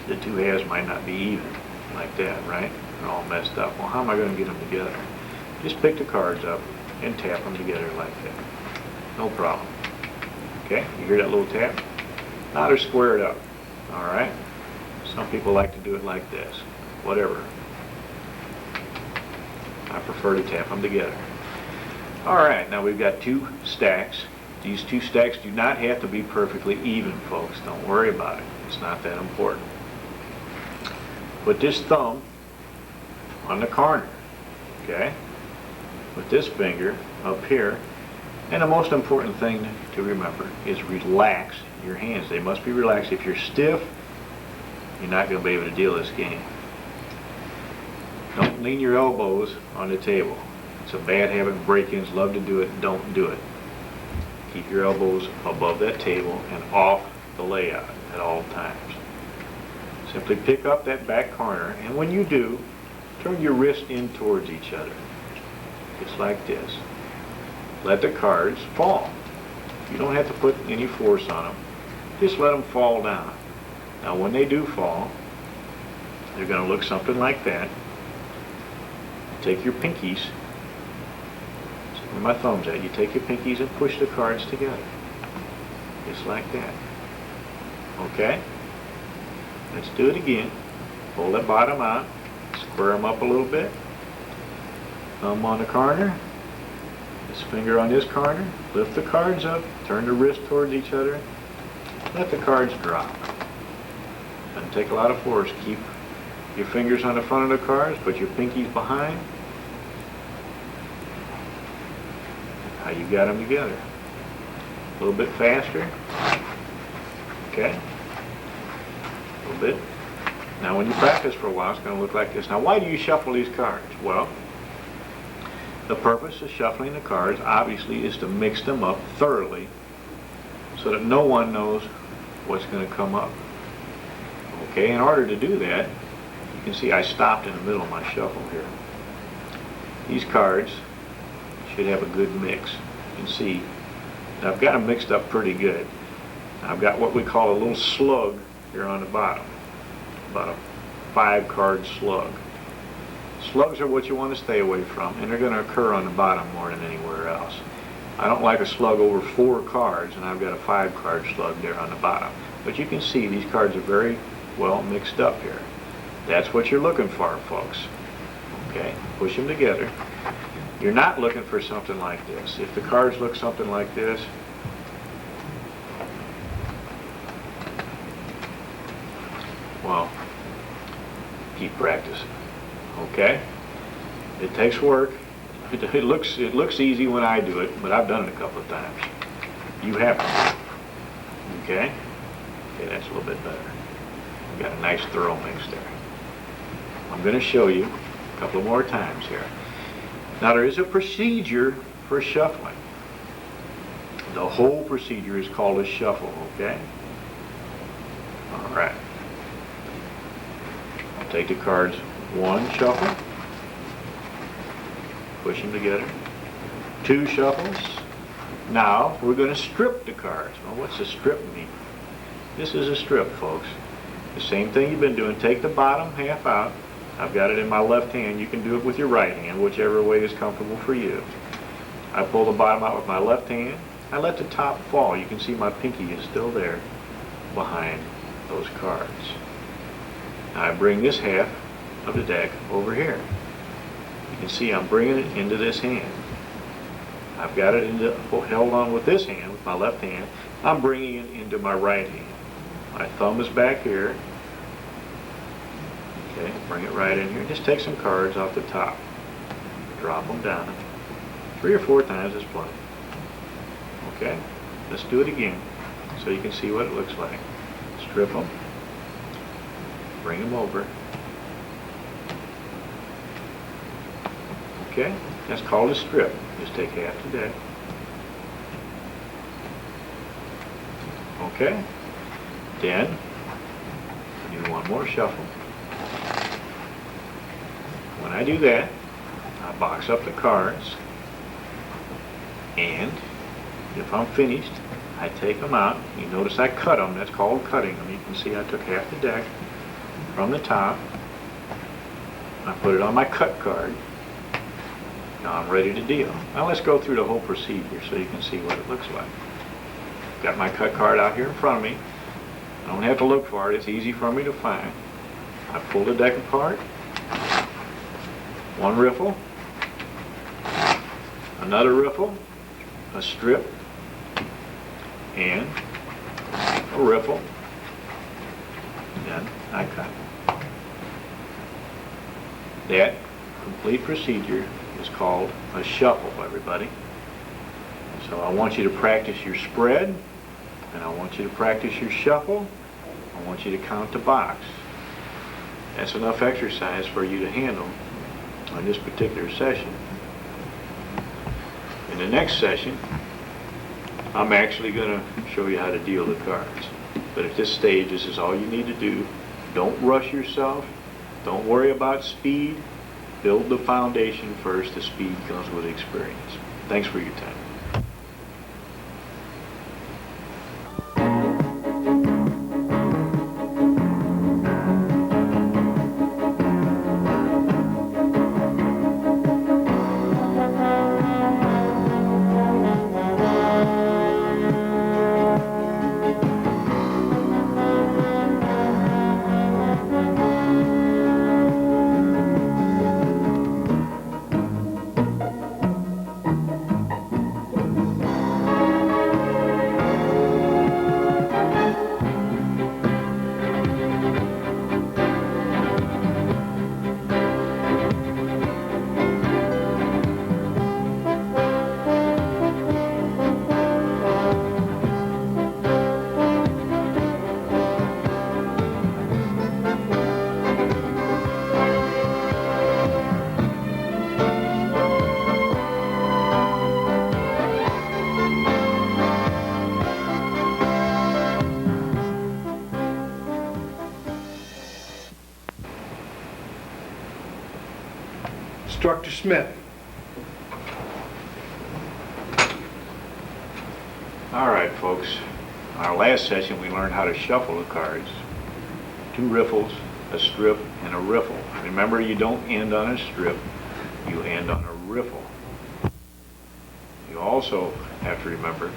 the two halves might not be even, like that, right? They're all messed up. Well, how am I going to get them together? Just pick the cards up and tap them together like that. No problem. Okay, you hear that little tap? Now they're squared up. Alright? Some people like to do it like this. Whatever. I prefer to tap them together. Alright, now we've got two stacks. These two stacks do not have to be perfectly even, folks. Don't worry about it. It's not that important. Put this thumb on the corner, okay? With this finger up here. And the most important thing to remember is relax your hands. They must be relaxed. If you're stiff, you're not going to be able to deal this game. Don't lean your elbows on the table. It's a bad habit. Break-ins love to do it. Don't do it. Keep your elbows above that table and off the layout at all times. Simply pick up that back corner, and when you do, turn your wrist in towards each other. Just like this. Let the cards fall. You don't have to put any force on them. Just let them fall down. Now when they do fall, they're going to look something like that. Take your pinkies. Where my thumb's at. You take your pinkies and push the cards together. Just like that. Okay? Let's do it again. Pull that bottom out. Square them up a little bit. Thumb on the corner. This finger on this corner. Lift the cards up. Turn the wrist towards each other. Let the cards drop. Doesn't take a lot of force. Keep your fingers on the front of the cards. Put your pinkies behind. How you got them together. A little bit faster. Okay. A little bit. Now when you practice for a while, it's going to look like this. Now why do you shuffle these cards? Well, the purpose of shuffling the cards obviously is to mix them up thoroughly so that no one knows what's going to come up. Okay, in order to do that, you can see I stopped in the middle of my shuffle here. These cards should have a good mix. You can see I've got them mixed up pretty good. I've got what we call a little slug here on the bottom, about a 5-card slug. Slugs are what you want to stay away from, and they're going to occur on the bottom more than anywhere else. I don't like a slug over 4 cards, and I've got a 5-card slug there on the bottom. But you can see these cards are very well mixed up here. That's what you're looking for, folks. Okay, push them together. You're not looking for something like this. If the cards look something like this, well, keep practicing. Okay? It takes work. It looks easy when I do it, but I've done it a couple of times. You haven't. Okay? Okay, that's a little bit better. We've got a nice thorough mix there. I'm going to show you a couple more times here. Now there is a procedure for shuffling. The whole procedure is called a shuffle, okay? All right. Take the cards, one shuffle, push them together, two shuffles. Now we're going to strip the cards. Well, what's a strip mean? This is a strip, folks. The same thing you've been doing. Take the bottom half out. I've got it in my left hand. You can do it with your right hand, whichever way is comfortable for you. I pull the bottom out with my left hand. I let the top fall. You can see my pinky is still there behind those cards. Now I bring this half of the deck over here. You can see I'm bringing it into this hand. I've got it held on with this hand, with my left hand. I'm bringing it into my right hand. My thumb is back here. Okay, bring it right in here. Just take some cards off the top. Drop them down. 3 or 4 times is plenty. Okay, let's do it again so you can see what it looks like. Strip them. Bring them over. Okay, that's called a strip. Just take half the deck. Okay, then do one more shuffle. When I do that, I box up the cards, and if I'm finished, I take them out. You notice I cut them. That's called cutting them. You can see I took half the deck from the top. I put it on my cut card. Now I'm ready to deal. Now let's go through the whole procedure so you can see what it looks like. Got my cut card out here in front of me. I don't have to look for it. It's easy for me to find. I pull the deck apart. One riffle. Another riffle. A strip. And a riffle. Then I cut. That complete procedure is called a shuffle, everybody. So I want you to practice your spread, and I want you to practice your shuffle. I want you to count the box. That's enough exercise for you to handle on this particular session. In the next session, I'm actually going to show you how to deal the cards. But at this stage, this is all you need to do. Don't rush yourself. Don't worry about speed. Build the foundation first. The speed comes with experience. Thanks for your time. Instructor Smith. Alright, folks. In our last session, we learned how to shuffle the cards. 2 riffles, a strip, and a riffle. Remember, you don't end on a strip. You end on a riffle. You also have to remember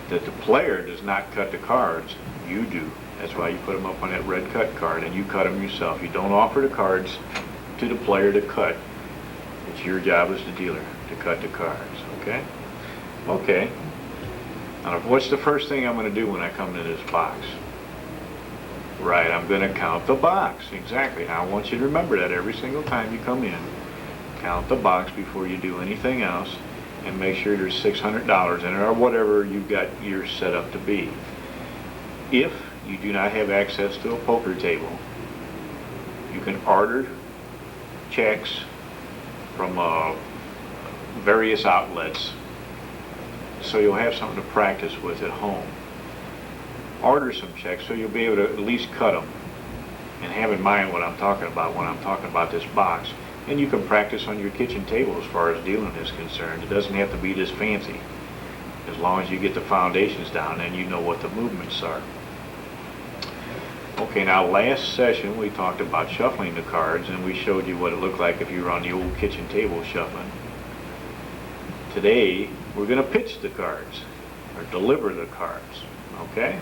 that the player does not cut the cards. You do. That's why you put them up on that red cut card, and you cut them yourself. You don't offer the cards to the player to cut. It's your job as the dealer to cut the cards, okay? Okay. Now, what's the first thing I'm going to do when I come to this box? Right, I'm going to count the box. Exactly. Now, I want you to remember that every single time you come in. Count the box before you do anything else, and make sure there's $600 in it, or whatever you've got yours set up to be. If you do not have access to a poker table, you can order checks from various outlets, so you'll have something to practice with at home. Order some checks so you'll be able to at least cut them. and have in mind what I'm talking about when I'm talking about this box. And you can practice on your kitchen table as far as dealing is concerned. It doesn't have to be this fancy. As long as you get the foundations down and you know what the movements are. Okay, now last session we talked about shuffling the cards, and we showed you what it looked like if you were on the old kitchen table shuffling. Today we're going to pitch the cards, or deliver the cards, okay?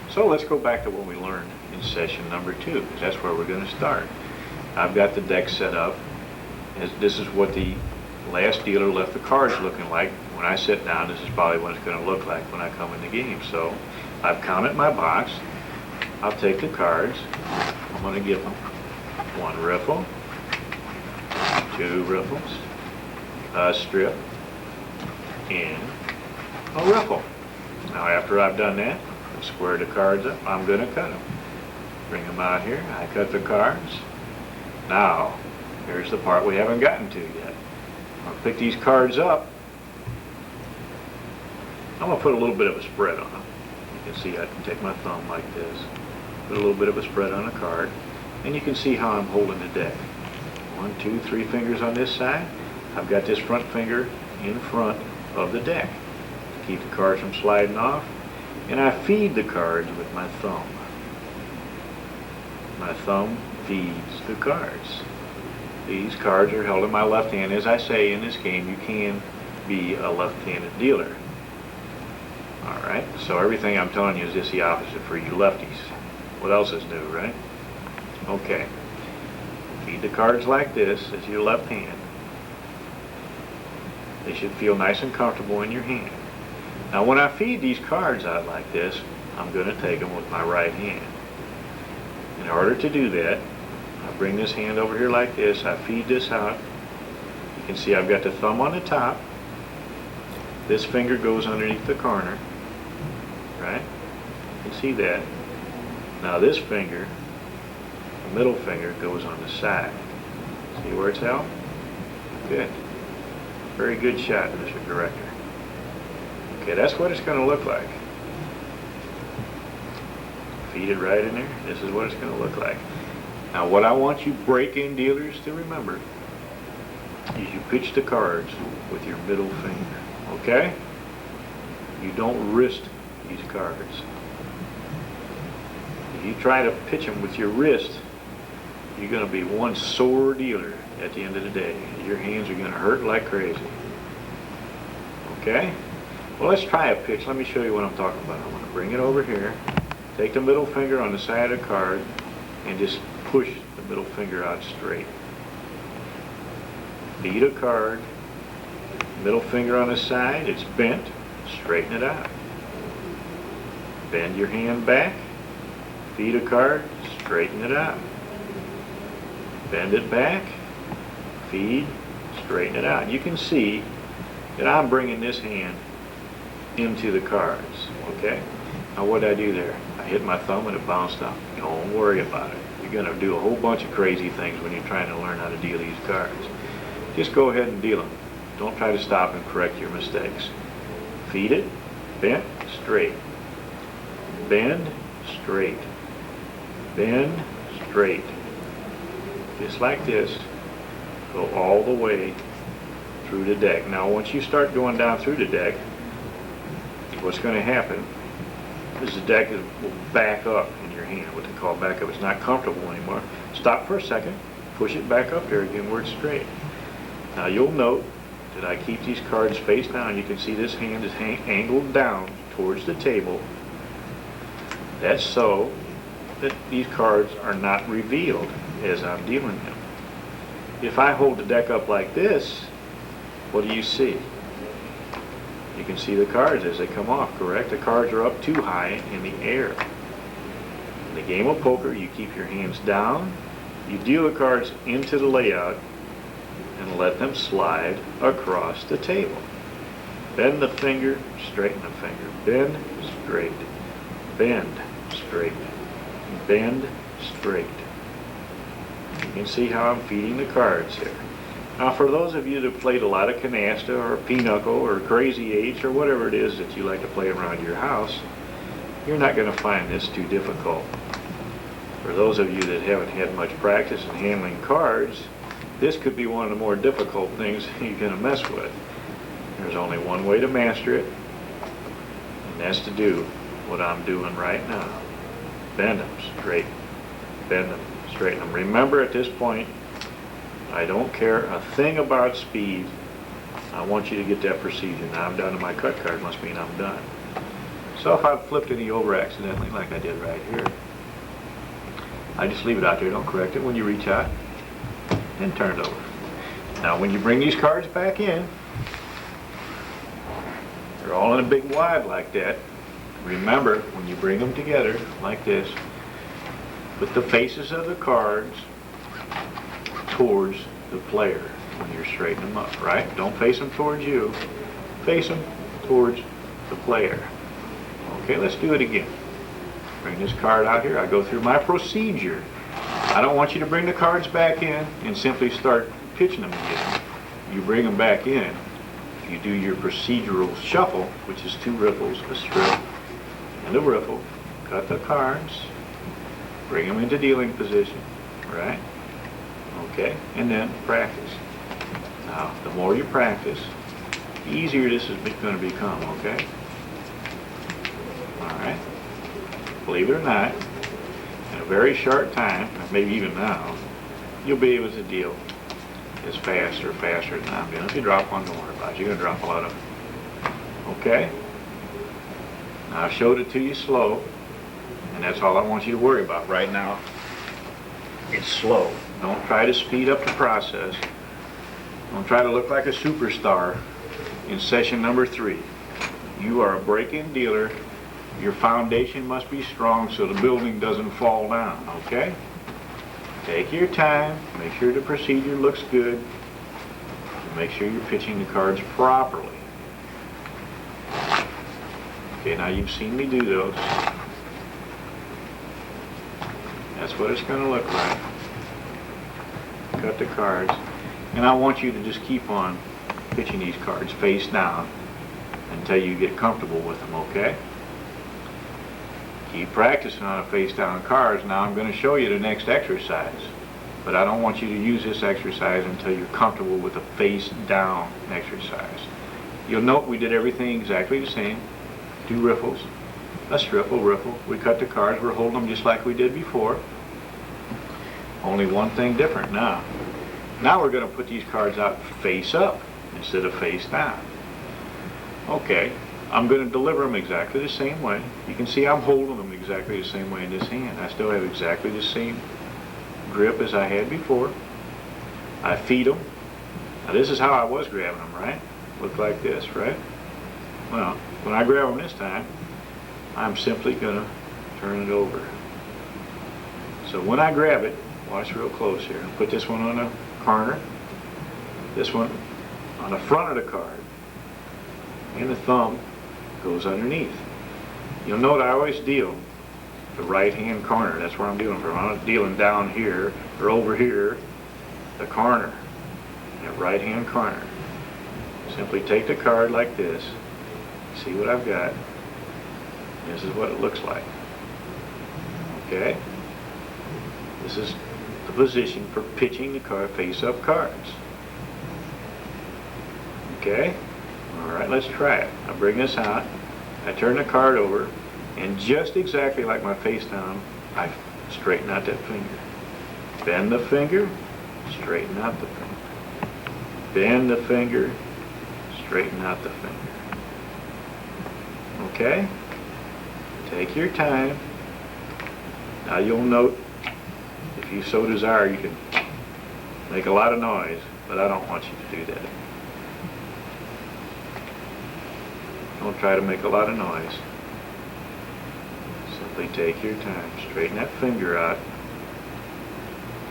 So let's go back to what we learned in session number 2, because that's where we're going to start. I've got the deck set up. This is what the last dealer left the cards looking like. When I sit down, this is probably what it's going to look like when I come in the game. So I've counted my box. I'll take the cards. I'm going to give them 1 riffle, 2 riffles, a strip, and a riffle. Now after I've done that, I square the cards up. I'm going to cut them. Bring them out here. I cut the cards. Now, here's the part we haven't gotten to yet. I'll pick these cards up. I'm going to put a little bit of a spread on them. You can see I can take my thumb like this, put a little bit of a spread on a card, and you can see how I'm holding the deck. 1, 2, 3 fingers on this side. I've got this front finger in front of the deck to keep the cards from sliding off, and I feed the cards with my thumb. My thumb feeds the cards. These cards are held in my left hand. As I say, in this game, you can be a left-handed dealer. Alright, so everything I'm telling you is just the opposite for you lefties. What else is new, right? Okay. Feed the cards like this as your left hand. They should feel nice and comfortable in your hand. Now when I feed these cards out like this, I'm going to take them with my right hand. In order to do that, I bring this hand over here like this, I feed this out. You can see I've got the thumb on the top. This finger goes underneath the corner, right? You can see that. Now this finger, the middle finger, goes on the side. See where it's held? Good. Very good shot, Mr. Director. Okay, that's what it's going to look like. Feed it right in there. This is what it's going to look like. Now what I want you break-in dealers to remember is you pitch the cards with your middle finger, okay? You don't wrist these cards. If you try to pitch them with your wrist, you're going to be one sore dealer at the end of the day. Your hands are going to hurt like crazy. Okay? Well, let's try a pitch. Let me show you what I'm talking about. I'm going to bring it over here. Take the middle finger on the side of the card and just push the middle finger out straight. Feed a card, middle finger on the side, it's bent, straighten it out. Bend your hand back, feed a card, straighten it out. Bend it back, feed, straighten it out. You can see that I'm bringing this hand into the cards, okay? Now what did I do there? I hit my thumb and it bounced up. Don't worry about it. You're going to do a whole bunch of crazy things when you're trying to learn how to deal these cards. Just go ahead and deal them. Don't try to stop and correct your mistakes. Feed it, bent, straight. Bend, straight. Bend, straight. Just like this. Go all the way through the deck. Now once you start going down through the deck, what's going to happen is the deck will back up in your hand, what they call back up. It's not comfortable anymore. Stop for a second, push it back up there again where it's straight. Now you'll note that I keep these cards face down. You can see this hand is angled down towards the table. That's so that these cards are not revealed as I'm dealing them. If I hold the deck up like this, what do you see? You can see the cards as they come off, correct? The cards are up too high in the air. In the game of poker, you keep your hands down, you deal the cards into the layout, and let them slide across the table. Bend the finger, straighten the finger. Bend, straight. Bend, straight. Bend, straight. You can see how I'm feeding the cards here. Now for those of you that played a lot of canasta or pinochle or crazy eights or whatever it is that you like to play around your house, you're not going to find this too difficult. For those of you that haven't had much practice in handling cards, this could be one of the more difficult things you're going to mess with. There's only one way to master it, and that's to do what I'm doing right now. Bend them straight. Bend them, straighten them. Remember, at this point, I don't care a thing about speed. I want you to get that precision. Now I'm down to my cut card, must mean I'm done. So if I've flipped any over accidentally, like I did right here, I just leave it out there, don't correct it when you reach out, and turn it over. Now when you bring these cards back in, they're all in a big wad like that. Remember, when you bring them together like this, put the faces of the cards towards the player when you're straightening them up, right? Don't face them towards you. Face them towards the player. Okay, let's do it again. Bring this card out here. I go through my procedure. I don't want you to bring the cards back in and simply start pitching them again. You bring them back in. You do your procedural shuffle, which is 2 riffles, a strip, and a riffle. Cut the cards. Bring them into dealing position, right? Okay, and then practice. Now, the more you practice, the easier this is going to become, okay? All right. Believe it or not, in a very short time, maybe even now, you'll be able to deal as faster than I'm doing. If you drop one, don't worry about it. You're going to drop a lot of them. Okay? Now, I showed it to you slow, and that's all I want you to worry about right now. It's slow. Don't try to speed up the process. Don't try to look like a superstar in session number 3. You are a break-in dealer. Your foundation must be strong so the building doesn't fall down, okay? Take your time, make sure the procedure looks good, and make sure you're pitching the cards properly. Okay, now you've seen me do those. That's what it's going to look like. Cut the cards. And I want you to just keep on pitching these cards face down until you get comfortable with them, okay? Keep practicing on a face down cards. Now I'm going to show you the next exercise, but I don't want you to use this exercise until you're comfortable with a face down exercise. You'll note we did everything exactly the same. 2 riffles, a strip, a riffle. We cut the cards, we're holding them just like we did before. Only one thing different now. Now we're going to put these cards out face up instead of face down. Okay. I'm going to deliver them exactly the same way. You can see I'm holding them exactly the same way in this hand. I still have exactly the same grip as I had before. I feed them. Now this is how I was grabbing them, right? Look like this, right? Well, when I grab them this time, I'm simply going to turn it over. So when I grab it, watch real close here. Put this one on the corner, this one on the front of the card, and the thumb goes underneath. You'll note I always deal the right hand corner. That's where I'm dealing from. I'm not dealing down here or over here, the corner, that right hand corner. Simply take the card like this. See what I've got. This is what it looks like. Okay? This is the position for pitching the card face up cards. Okay? Alright, let's try it. I bring this out, I turn the card over, and just exactly like my face down, I straighten out that finger. Bend the finger, straighten out the finger. Bend the finger, straighten out the finger. Okay? Take your time. Now you'll note, if you so desire, you can make a lot of noise, but I don't want you to do that. Don't try to make a lot of noise. Simply take your time. Straighten that finger out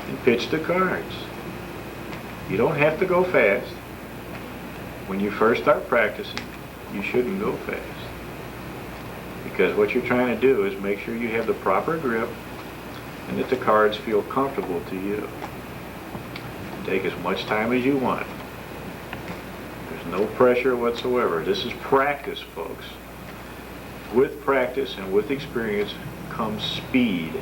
and pitch the cards. You don't have to go fast. When you first start practicing, you shouldn't go fast. Because what you're trying to do is make sure you have the proper grip and that the cards feel comfortable to you. Take as much time as you want. No pressure whatsoever. This is practice, folks. With practice and with experience comes speed.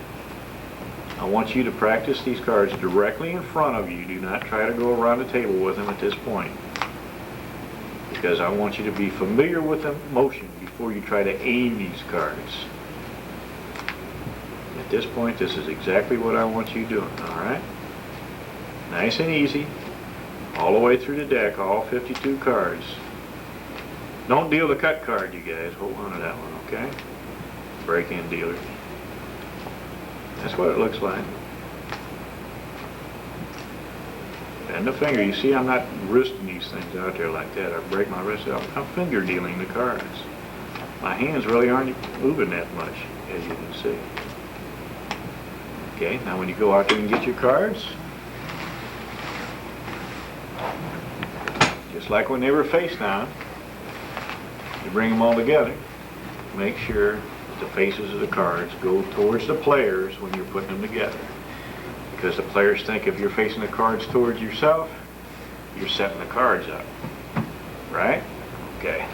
I want you to practice these cards directly in front of you. Do not try to go around the table with them at this point, because I want you to be familiar with the motion before you try to aim these cards. At this point, this is exactly what I want you doing, all right? Nice and easy, all the way through the deck, all 52 cards. Don't deal the cut card, you guys. Hold on to that one, okay? Break-in dealers. That's what it looks like. And the finger, you see I'm not wristing these things out there like that. I break my wrist out. I'm finger dealing the cards. My hands really aren't moving that much, as you can see. Okay, now when you go out there and get your cards, just like when they were face down, you bring them all together. Make sure the faces of the cards go towards the players when you're putting them together. Because the players think if you're facing the cards towards yourself, you're setting the cards up. Right? Okay.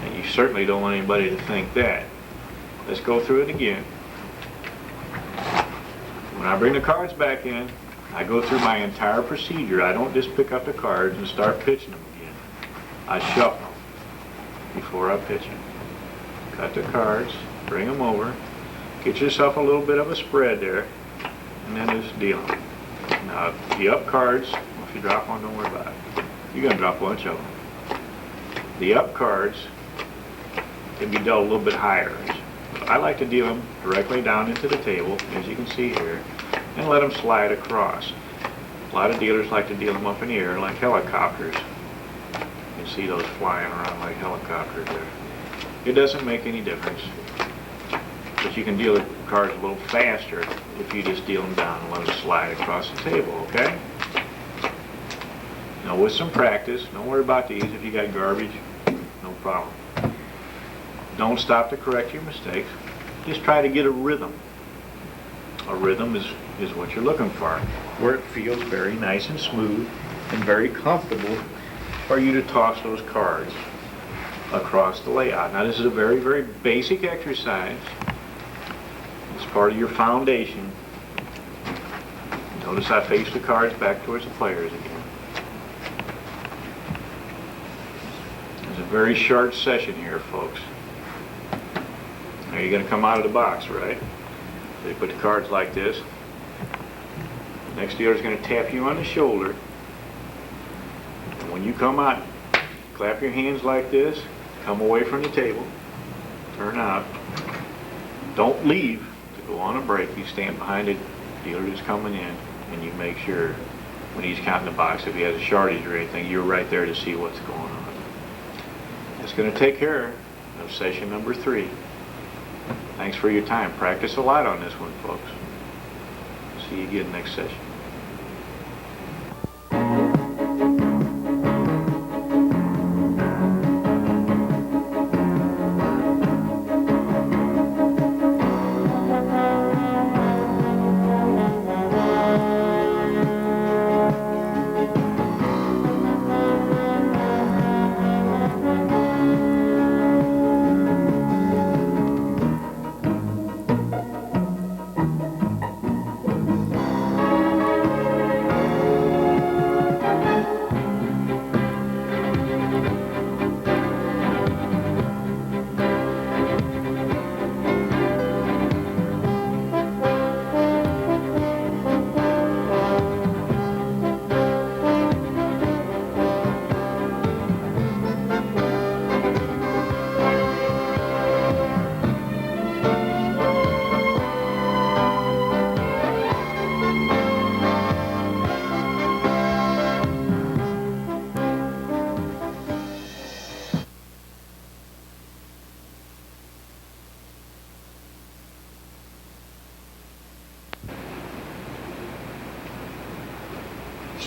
And you certainly don't want anybody to think that. Let's go through it again. When I bring the cards back in, I go through my entire procedure. I don't just pick up the cards and start pitching them again. I shuffle them before I pitch them. Cut the cards, bring them over, get yourself a little bit of a spread there, and then just deal them. Now, the up cards, if you drop one, don't worry about it. You're going to drop a bunch of them. The up cards can be dealt a little bit higher. I like to deal them directly down into the table, as you can see here, and let them slide across. A lot of dealers like to deal them up in the air like helicopters. You can see those flying around like helicopters there. It doesn't make any difference, but you can deal the cards a little faster if you just deal them down and let them slide across the table, okay? Now with some practice, don't worry about these. If you got garbage, no problem. Don't stop to correct your mistakes. Just try to get a rhythm. A rhythm is what you're looking for, where it feels very nice and smooth and very comfortable for you to toss those cards across the layout. Now this is a very, very basic exercise. It's part of your foundation. Notice I face the cards back towards the players again. It's a very short session here, folks. Now you're going to come out of the box, right? So you put the cards like this. The next dealer is going to tap you on the shoulder. And when you come out, clap your hands like this. Come away from the table. Turn out. Don't leave to go on a break. You stand behind the dealer that's coming in, and you make sure when he's counting the box, if he has a shortage or anything, you're right there to see what's going on. That's going to take care of session number 3. Thanks for your time. Practice a lot on this one, folks. See you again next session.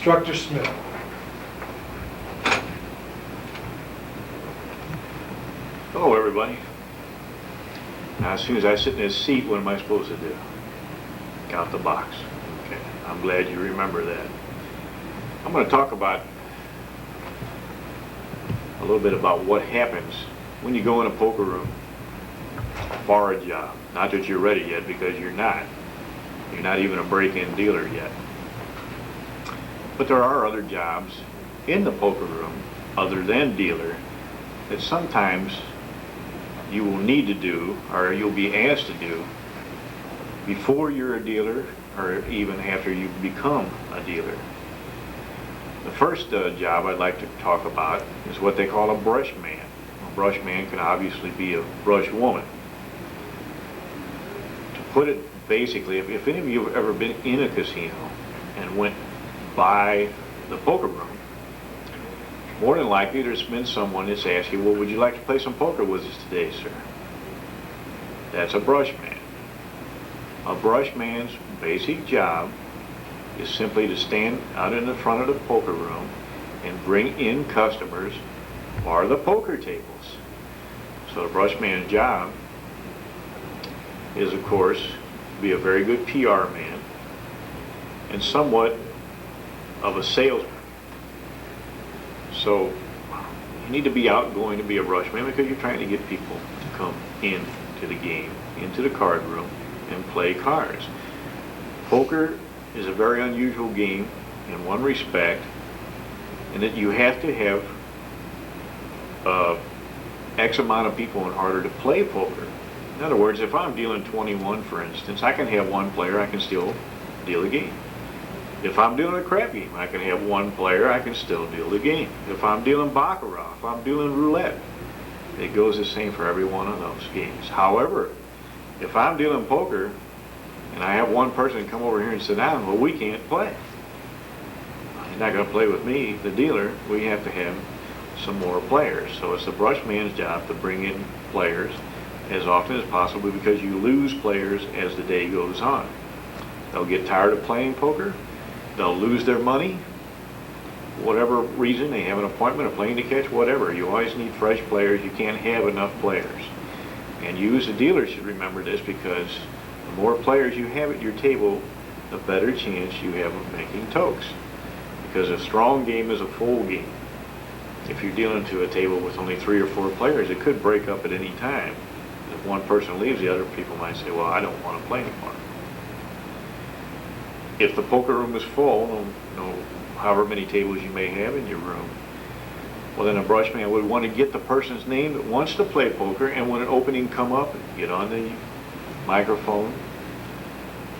Instructor Smith. Hello, everybody. Now, as soon as I sit in this seat, what am I supposed to do? Count the box. Okay, I'm glad you remember that. I'm going to talk about a little bit about what happens when you go in a poker room for a job. Not that you're ready yet, because you're not. You're not even a break-in dealer yet. But there are other jobs in the poker room other than dealer that sometimes you will need to do, or you'll be asked to do, before you're a dealer or even after you become a dealer. The first job I'd like to talk about is what they call a brush man. A brush man can obviously be a brush woman. To put it basically, if any of you have ever been in a casino and went by the poker room, more than likely there's been someone that's asked you, well, would you like to play some poker with us today, sir? That's a brush man. A brush man's basic job is simply to stand out in the front of the poker room and bring in customers for the poker tables. So the brush man's job is, of course, to be a very good PR man and somewhat of a salesman. So you need to be outgoing to be a brush man because you're trying to get people to come in to the game, into the card room, and play cards. Poker is a very unusual game in one respect, in that you have to have X amount of people in order to play poker. In other words, if I'm dealing 21, for instance, I can have one player, I can still deal a game. If I'm dealing a crap game, I can have one player, I can still deal the game. If I'm dealing baccarat, if I'm dealing roulette, it goes the same for every one of those games. However, if I'm dealing poker and I have one person come over here and sit down, well, we can't play. He's not going to play with me, the dealer. We have to have some more players. So it's the brush man's job to bring in players as often as possible, because you lose players as the day goes on. They'll get tired of playing poker. They'll lose their money. Whatever reason, they have an appointment, a plane to catch, whatever. You always need fresh players. You can't have enough players. And you as a dealer should remember this, because the more players you have at your table, the better chance you have of making tokes. Because a strong game is a full game. If you're dealing to a table with only 3 or 4 players, it could break up at any time. If one person leaves, the other people might say, well, I don't want to play anymore. If the poker room is full, however many tables you may have in your room, well, then a brush man would want to get the person's name that wants to play poker, and when an opening come up, get on the microphone,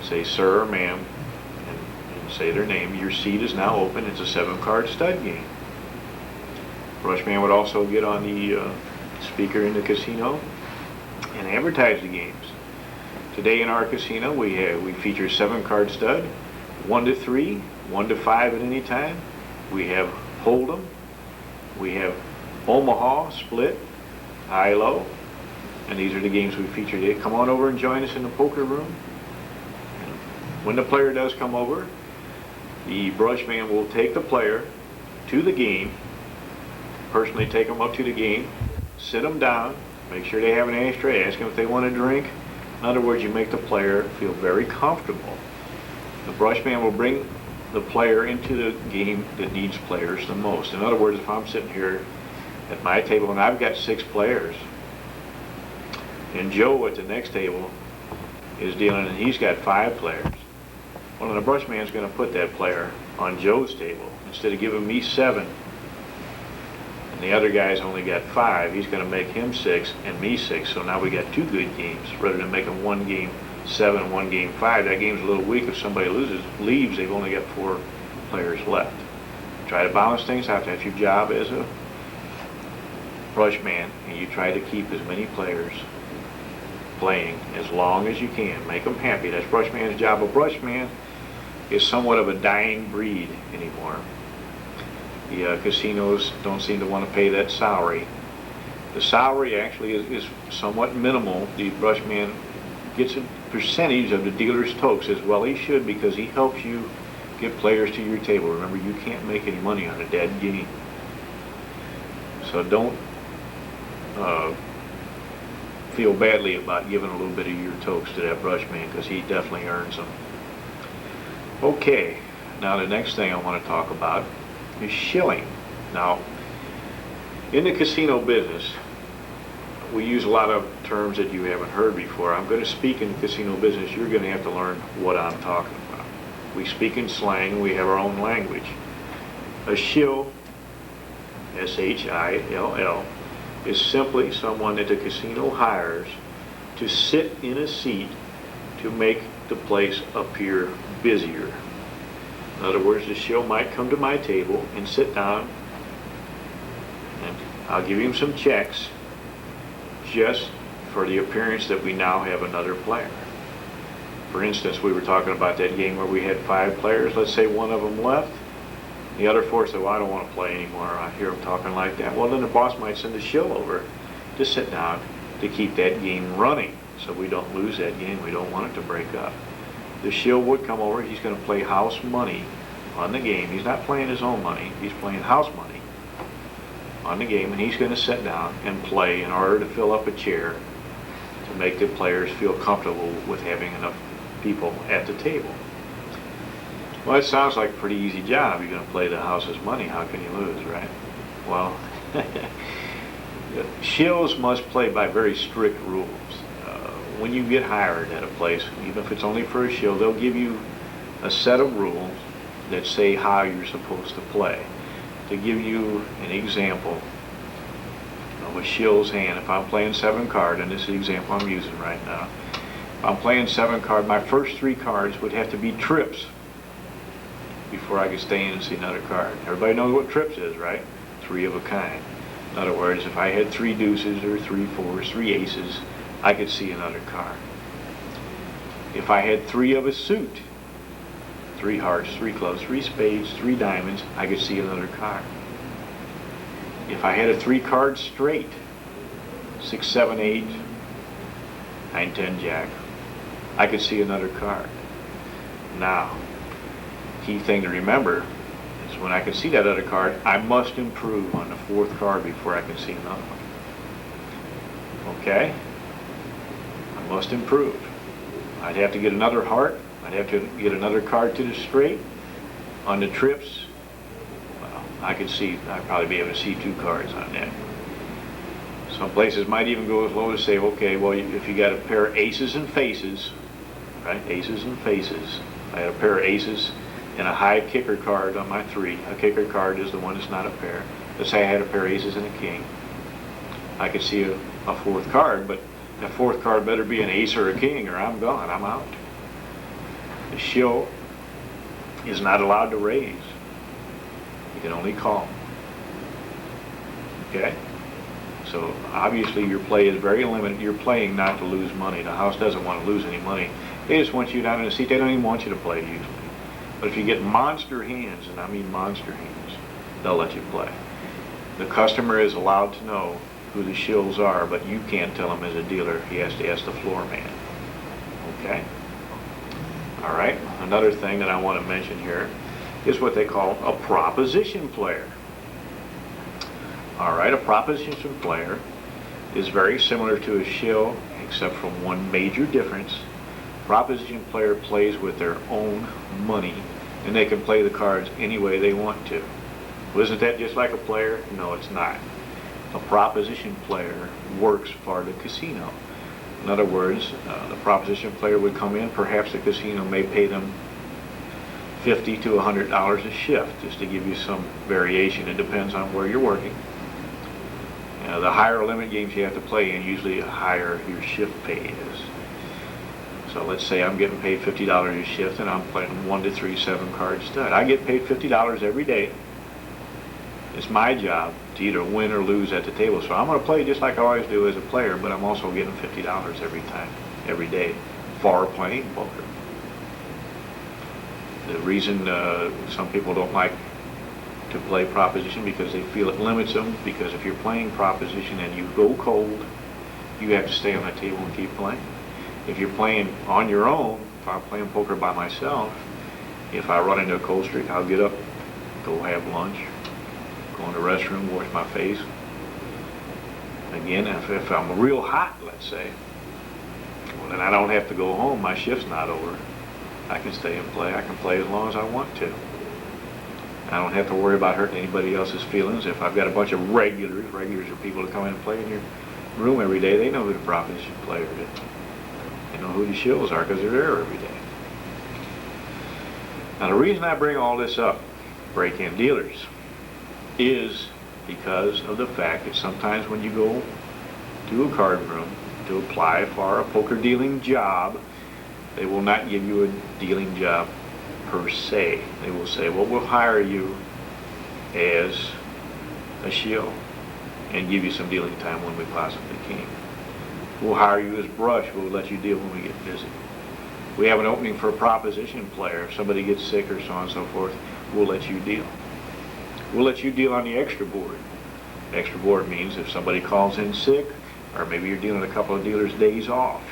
say sir or ma'am, and say their name. Your seat is now open. It's a 7-card stud game. Brush man would also get on the speaker in the casino and advertise the games. Today in our casino we feature 7-card stud, 1 to 3, 1 to 5 at any time. We have Hold'em. We have Omaha, Split, High-Low, and these are the games we feature today. Come on over and join us in the poker room. When the player does come over, the brush man will take the player to the game, personally take them up to the game, sit them down, make sure they have an ashtray, ask them if they want a drink. In other words, you make the player feel very comfortable. The brush man will bring the player into the game that needs players the most. In other words, if I'm sitting here at my table and I've got 6 players, and Joe at the next table is dealing and he's got 5 players, well, then the brush man's going to put that player on Joe's table. Instead of giving me 7 and the other guy's only got 5, he's going to make him 6 and me 6. So now we got 2 good games rather than making one game 7 and one game 5. That game's a little weak. If somebody leaves, they've only got 4 players left. Try to balance things out. That's your job as a brush man, and you try to keep as many players playing as long as you can. Make them happy. That's brush man's job. A brush man is somewhat of a dying breed anymore. The casinos don't seem to want to pay that salary. The salary actually is somewhat minimal. The brush man gets a percentage of the dealer's tokes, as well he should, because he helps you get players to your table. Remember, you can't make any money on a dead game. So don't feel badly about giving a little bit of your tokes to that brush man, because he definitely earns them. Okay, now the next thing I want to talk about is shilling. Now, in the casino business, we use a lot of terms that you haven't heard before. I'm going to speak in the casino business. You're going to have to learn what I'm talking about. We speak in slang. We have our own language. A shill, S-H-I-L-L, is simply someone that the casino hires to sit in a seat to make the place appear busier. In other words, the shill might come to my table and sit down, and I'll give him some checks just for the appearance that we now have another player. For instance, we were talking about that game where we had 5 players. Let's say one of them left. The other 4 said, well, I don't want to play anymore. I hear them talking like that. Well, then the boss might send the shill over to sit down to keep that game running so we don't lose that game. We don't want it to break up. The shill would come over. He's going to play house money on the game. He's not playing his own money. He's playing house money on the game, and he's going to sit down and play in order to fill up a chair to make the players feel comfortable with having enough people at the table. Well, it sounds like a pretty easy job. You're going to play the house's money. How can you lose, right? Well, shills must play by very strict rules. When you get hired at a place, even if it's only for a shill, they'll give you a set of rules that say how you're supposed to play. To give you an example of a shill's hand, if I'm playing 7 card, and this is the example I'm using right now, if I'm playing 7 card, my first 3 cards would have to be trips before I could stay in and see another card. Everybody knows what trips is, right? 3 of a kind. In other words, if I had 3 deuces or 3 fours, 3 aces, I could see another card. If I had 3 of a suit, 3 hearts, 3 clubs, 3 spades, 3 diamonds, I could see another card. If I had a 3 card straight, 6, 7, 8, 9, 10, jack, I could see another card. Now, key thing to remember is when I can see that other card, I must improve on the 4th card before I can see another one. Okay? I must improve. I'd have to get another heart. I'd have to get another card to the straight. On the trips, well, I'd probably be able to see 2 cards on that. Some places might even go as low as say, okay, well, if you got a pair of aces and faces, right, aces and faces, I had a pair of aces and a high kicker card on my 3. A kicker card is the one that's not a pair. Let's say I had a pair of aces and a king. I could see a 4th card, but that 4th card better be an ace or a king, or I'm gone, I'm out. The shill is not allowed to raise. You can only call. Okay? So obviously your play is very limited. You're playing not to lose money. The house doesn't want to lose any money. They just want you down in the seat. They don't even want you to play usually. But if you get monster hands, and I mean monster hands, they'll let you play. The customer is allowed to know who the shills are, but you can't tell him as a dealer. He has to ask the floor man. Okay? All right. Another thing that I want to mention here is what they call a proposition player. All right, a proposition player is very similar to a shill, except for one major difference. Proposition player plays with their own money, and they can play the cards any way they want to. Well, isn't that just like a player? No, it's not. A proposition player works for the casino. In other words, the proposition player would come in. Perhaps the casino may pay them $50 to $100 a shift, just to give you some variation. It depends on where you're working. The higher limit games you have to play in, usually the higher your shift pay is. So let's say I'm getting paid $50 a shift and I'm playing 1 to 3 7-card stud. I get paid $50 every day. It's my job to either win or lose at the table. So I'm going to play just like I always do as a player, but I'm also getting $50 every day for playing poker. The reason some people don't like to play proposition because they feel it limits them, because if you're playing proposition and you go cold, you have to stay on the table and keep playing. If you're playing on your own, if I'm playing poker by myself, if I run into a cold streak, I'll get up, go have lunch, go in the restroom, wash my face. Again, if I'm real hot, let's say, well, then I don't have to go home. My shift's not over. I can stay and play. I can play as long as I want to. I don't have to worry about hurting anybody else's feelings. If I've got a bunch of regulars are people that come in and play, and room every day, they know who the proposition player is. They know who the shills are because they're there every day. Now the reason I bring all this up, break-in dealers, is because of the fact that sometimes when you go to a card room to apply for a poker dealing job, they will not give you a dealing job per se. They will say, well, we'll hire you as a shill and give you some dealing time when we possibly can. We'll hire you as brush. We'll let you deal when we get busy. We have an opening for a proposition player. If somebody gets sick or so on and so forth, we'll let you deal. We'll let you deal on the extra board. Extra board means if somebody calls in sick, or maybe you're dealing a couple of dealers' days off.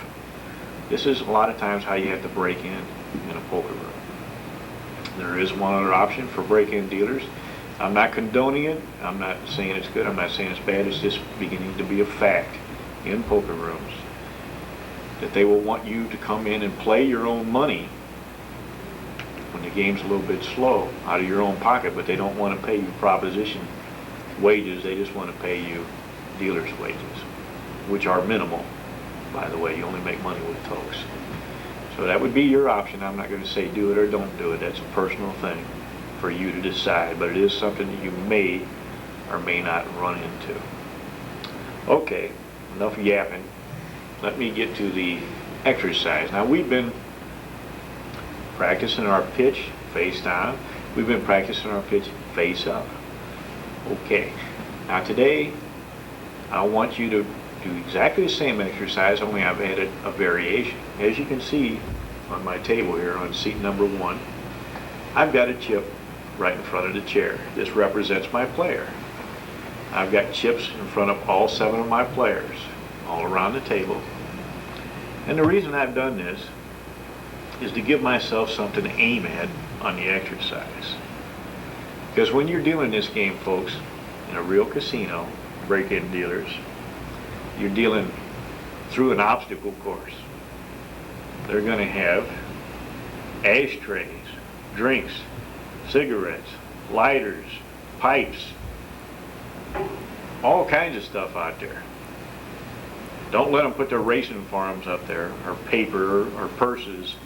This is a lot of times how you have to break in a poker room. There is one other option for break-in dealers. I'm not condoning it. I'm not saying it's good. I'm not saying it's bad. It's just beginning to be a fact in poker rooms that they will want you to come in and play your own money when the game's a little bit slow out of your own pocket, but they don't want to pay you proposition wages. They just want to pay you dealer's wages, which are minimal, by the way. You only make money with tokes. So that would be your option. I'm not going to say do it or don't do it. That's a personal thing for you to decide, but it is something that you may or may not run into. Okay, enough yapping. Let me get to the exercise. Now we've been practicing our pitch face down. We've been practicing our pitch face up. Okay, now today I want you to do exactly the same exercise, only I've added a variation. As you can see on my table here on seat number 1, I've got a chip right in front of the chair. This represents my player. I've got chips in front of all 7 of my players, all around the table. And the reason I've done this is to give myself something to aim at on the exercise. Because when you're dealing this game, folks, in a real casino, break-in dealers, you're dealing through an obstacle course. They're going to have ashtrays, drinks, cigarettes, lighters, pipes, all kinds of stuff out there. Don't let them put their racing farms up there, or paper, or purses,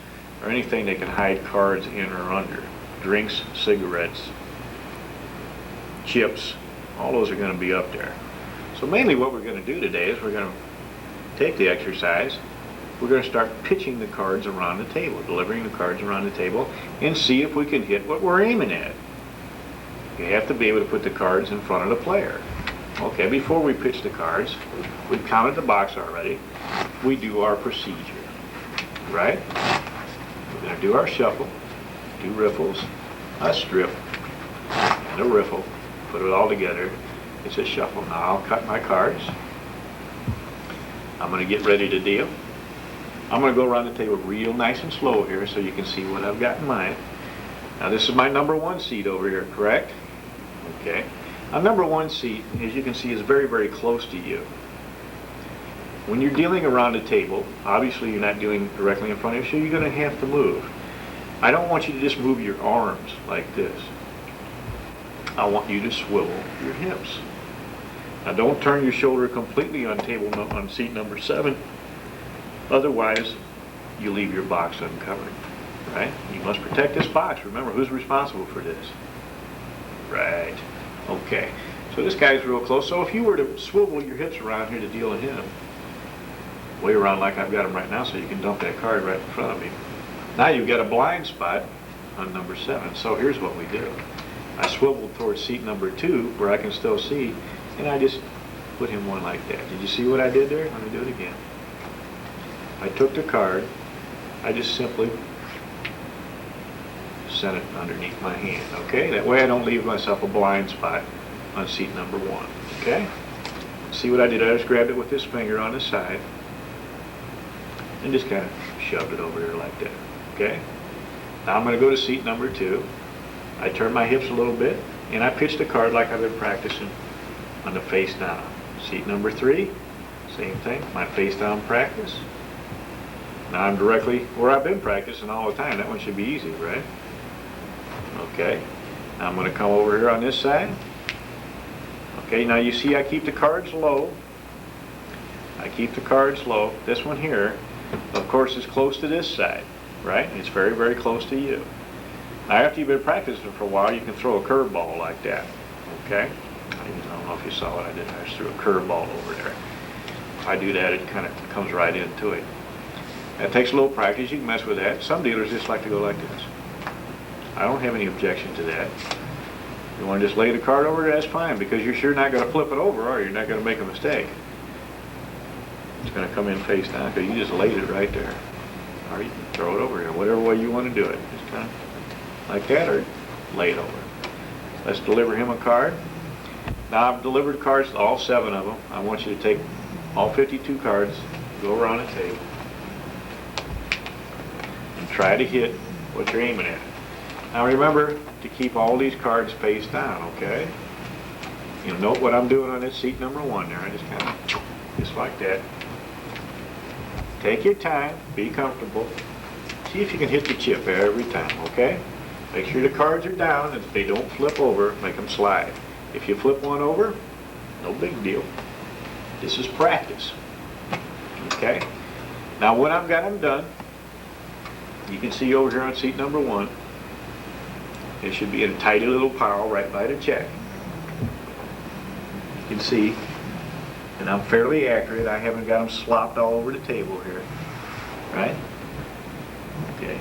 or anything they can hide cards in or under. Drinks, cigarettes, chips, all those are going to be up there. So mainly what we're going to do today is we're going to take the exercise, we're going to start pitching the cards around the table, delivering the cards around the table, and see if we can hit what we're aiming at. You have to be able to put the cards in front of the player. Okay, before we pitch the cards, we've counted the box already, we do our procedure, right? We're going to do our shuffle, 2 riffles, a strip, and a riffle, put it all together. It's a shuffle. Now I'll cut my cards. I'm going to get ready to deal. I'm going to go around the table real nice and slow here so you can see what I've got in mind. Now this is my number 1 seat over here, correct? Okay. Now number 1 seat, as you can see, is very, very close to you. When you're dealing around the table, obviously you're not dealing directly in front of you, so you're going to have to move. I don't want you to just move your arms like this. I want you to swivel your hips. Now don't turn your shoulder completely on seat number 7. Otherwise, you leave your box uncovered, right? You must protect this box. Remember, who's responsible for this? Right. Okay. So this guy's real close. So if you were to swivel your hips around here to deal with him, way around like I've got him right now so you can dump that card right in front of me. Now you've got a blind spot on number 7. So here's what we do. I swiveled towards seat number 2 where I can still see, and I just put him one like that. Did you see what I did there? Let me do it again. I took the card, I just simply sent it underneath my hand, okay? That way I don't leave myself a blind spot on seat number 1, okay? See what I did? I just grabbed it with this finger on the side and just kind of shoved it over here like that, okay? Now I'm going to go to seat number 2. I turn my hips a little bit, and I pitch the card like I've been practicing on the face down. Seat number 3, same thing, my face down practice. Now I'm directly where I've been practicing all the time. That one should be easy, right? Okay, now I'm going to come over here on this side. Okay, now you see I keep the cards low. I keep the cards low. This one here, of course, is close to this side, right? It's very, very close to you. Now, after you've been practicing for a while, you can throw a curveball like that, okay? I don't know if you saw what I did. I just threw a curveball over there. If I do that, it kind of comes right into it. That takes a little practice. You can mess with that. Some dealers just like to go like this. I don't have any objection to that. You want to just lay the card over, that's fine, because you're sure not going to flip it over, or you're not going to make a mistake. It's going to come in face down because you just laid it right there. Or you can throw it over here, whatever way you want to do it. Just kind of like that, or lay it over. Let's deliver him a card. Now I've delivered cards to all 7 of them. I want you to take all 52 cards, go around the table, and try to hit what you're aiming at. Now remember to keep all these cards face down, okay? You note what I'm doing on this seat number 1 there. I just kind of, just like that. Take your time, be comfortable. See if you can hit the chip every time, okay? Make sure the cards are down, and if they don't flip over, make them slide. If you flip one over, no big deal. This is practice, okay? Now when I've got them done, you can see over here on seat number 1, it should be in a tidy little pile right by the check. You can see, and I'm fairly accurate. I haven't got them slopped all over the table here, right? Okay.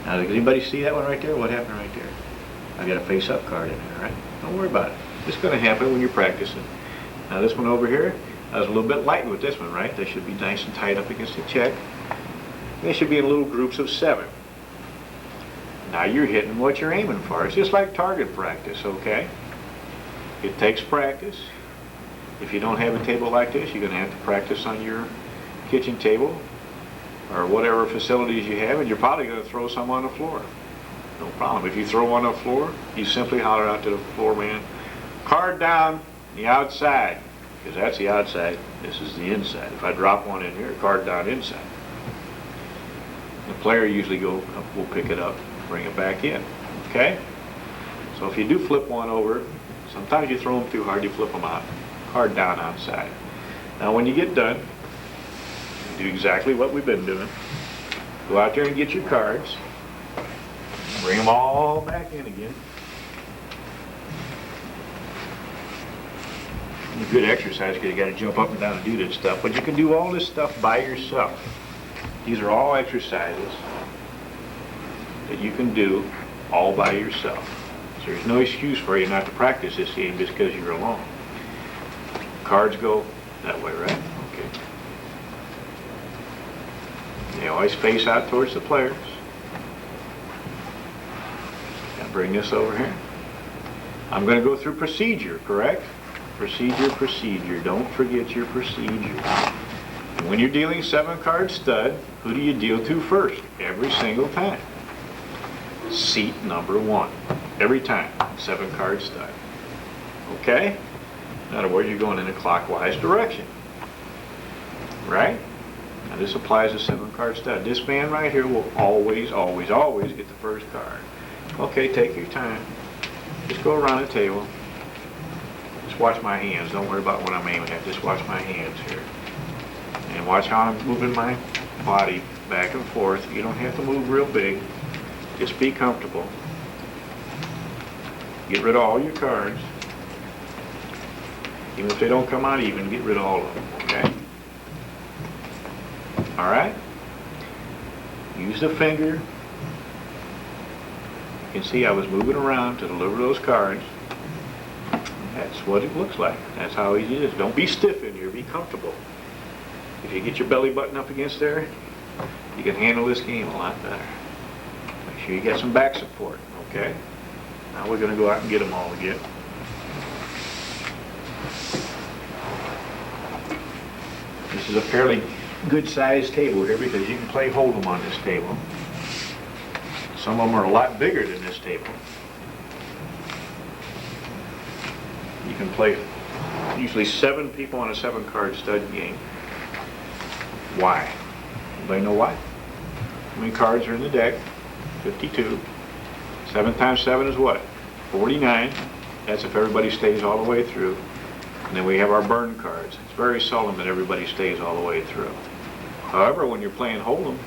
Now, does anybody see that one right there? What happened right there? I got a face-up card in there, right? Don't worry about it. It's going to happen when you're practicing. Now, this one over here, I was a little bit light with this one, right? They should be nice and tight up against the check. They should be in little groups of 7. Now you're hitting what you're aiming for. It's just like target practice, okay? It takes practice. If you don't have a table like this, you're going to have to practice on your kitchen table or whatever facilities you have, and you're probably going to throw some on the floor. No problem. If you throw one on the floor, you simply holler out to the floor man, card down the outside, because that's the outside, this is the inside. If I drop one in here, card down inside. The player usually will pick it up, bring it back in, okay? So if you do flip one over, sometimes you throw them too hard, you flip them out, card down outside. Now when you get done, you do exactly what we've been doing. Go out there and get your cards, bring them all back in again. It's a good exercise because you got to jump up and down and do this stuff, but you can do all this stuff by yourself. These are all exercises that you can do all by yourself. So there's no excuse for you not to practice this game just because you're alone. Cards go that way, right? Okay. They always face out towards the players. Now bring this over here. I'm going to go through procedure, correct? Procedure, procedure. Don't forget your procedure. And when you're dealing 7-card stud, who do you deal to first? Every single time. Seat number 1. Every time. 7-card stud. Okay? In other words, you're going in a clockwise direction. Right? Now this applies to 7-card stud. This man right here will always, always, always get the first card. Okay, take your time. Just go around the table. Just watch my hands. Don't worry about what I'm aiming at. Just watch my hands here. And watch how I'm moving my body back and forth. You don't have to move real big. Just be comfortable. Get rid of all your cards. Even if they don't come out even, get rid of all of them, okay? All right? Use the finger. You can see I was moving around to deliver those cards. That's what it looks like. That's how easy it is. Don't be stiff in here. Be comfortable. If you get your belly button up against there, you can handle this game a lot better. Make sure you get some back support, okay? Now we're going to go out and get them all again. This is a fairly good sized table here because you can play hold'em on this table. Some of them are a lot bigger than this table. You can play usually 7 people on a 7-card stud game. Why? Anybody know why? How many cards are in the deck? 52. 7 times 7 is what? 49. That's if everybody stays all the way through. And then we have our burn cards. It's very seldom that everybody stays all the way through. However, when you're playing Hold'em,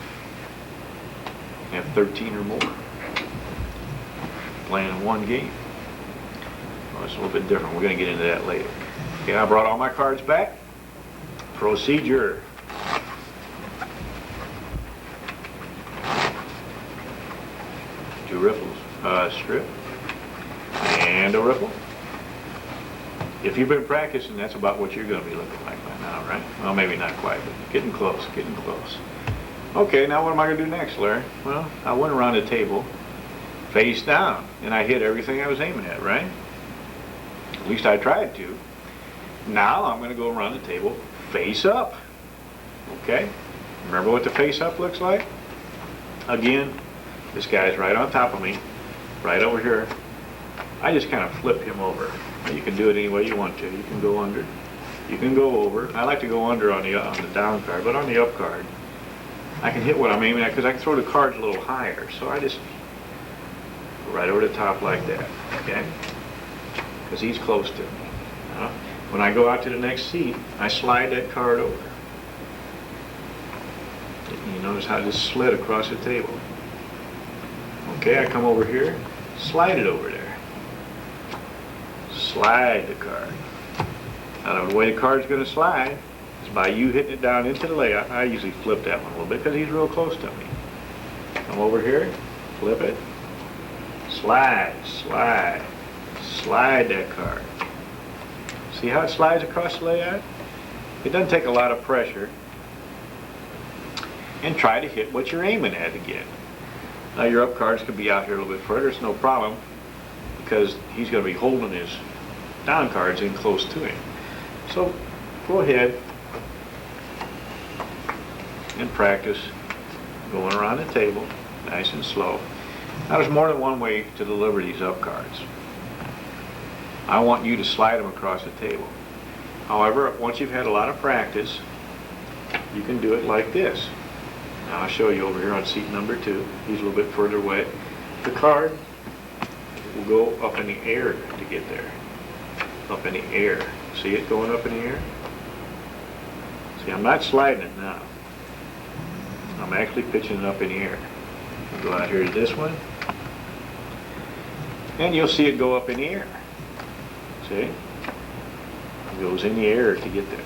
you have 13 or more playing in one game. Well, it's a little bit different. We're going to get into that later. Okay, I brought all my cards back. Procedure. Two riffles, a strip, and a riffle. If you've been practicing, that's about what you're going to be looking like by now, right? Well, maybe not quite, but getting close, getting close. Okay, now what am I going to do next, Larry? Well, I went around the table face down, and I hit everything I was aiming at, right? At least I tried to. Now I'm going to go around the table face up. Okay? Remember what the face up looks like? Again, this guy's right on top of me, right over here. I just kind of flip him over. You can do it any way you want to. You can go under. You can go over. I like to go under on the down card, but on the up card, I can hit what I'm aiming at because I can throw the cards a little higher. So I just go right over the top like that, okay? Because he's close to me. When I go out to the next seat, I slide that card over. You notice how I just slid across the table. Okay, I come over here, slide it over there. Slide the card. Now the way the card's going to slide is by you hitting it down into the layout. I usually flip that one a little bit because he's real close to me. Come over here, flip it, slide, slide, slide that card. See how it slides across the layout? It doesn't take a lot of pressure. And try to hit what you're aiming at again. Now your up cards could be out here a little bit further, it's no problem, because he's going to be holding his down cards in close to him. So go ahead and practice going around the table, nice and slow. Now there's more than one way to deliver these up cards. I want you to slide them across the table. However, once you've had a lot of practice, you can do it like this. Now I'll show you over here on seat number 2. He's a little bit further away. The card will go up in the air to get there. Up in the air. See it going up in the air? See, I'm not sliding it now. I'm actually pitching it up in the air. I'll go out here to this one. And you'll see it go up in the air. See? It goes in the air to get there.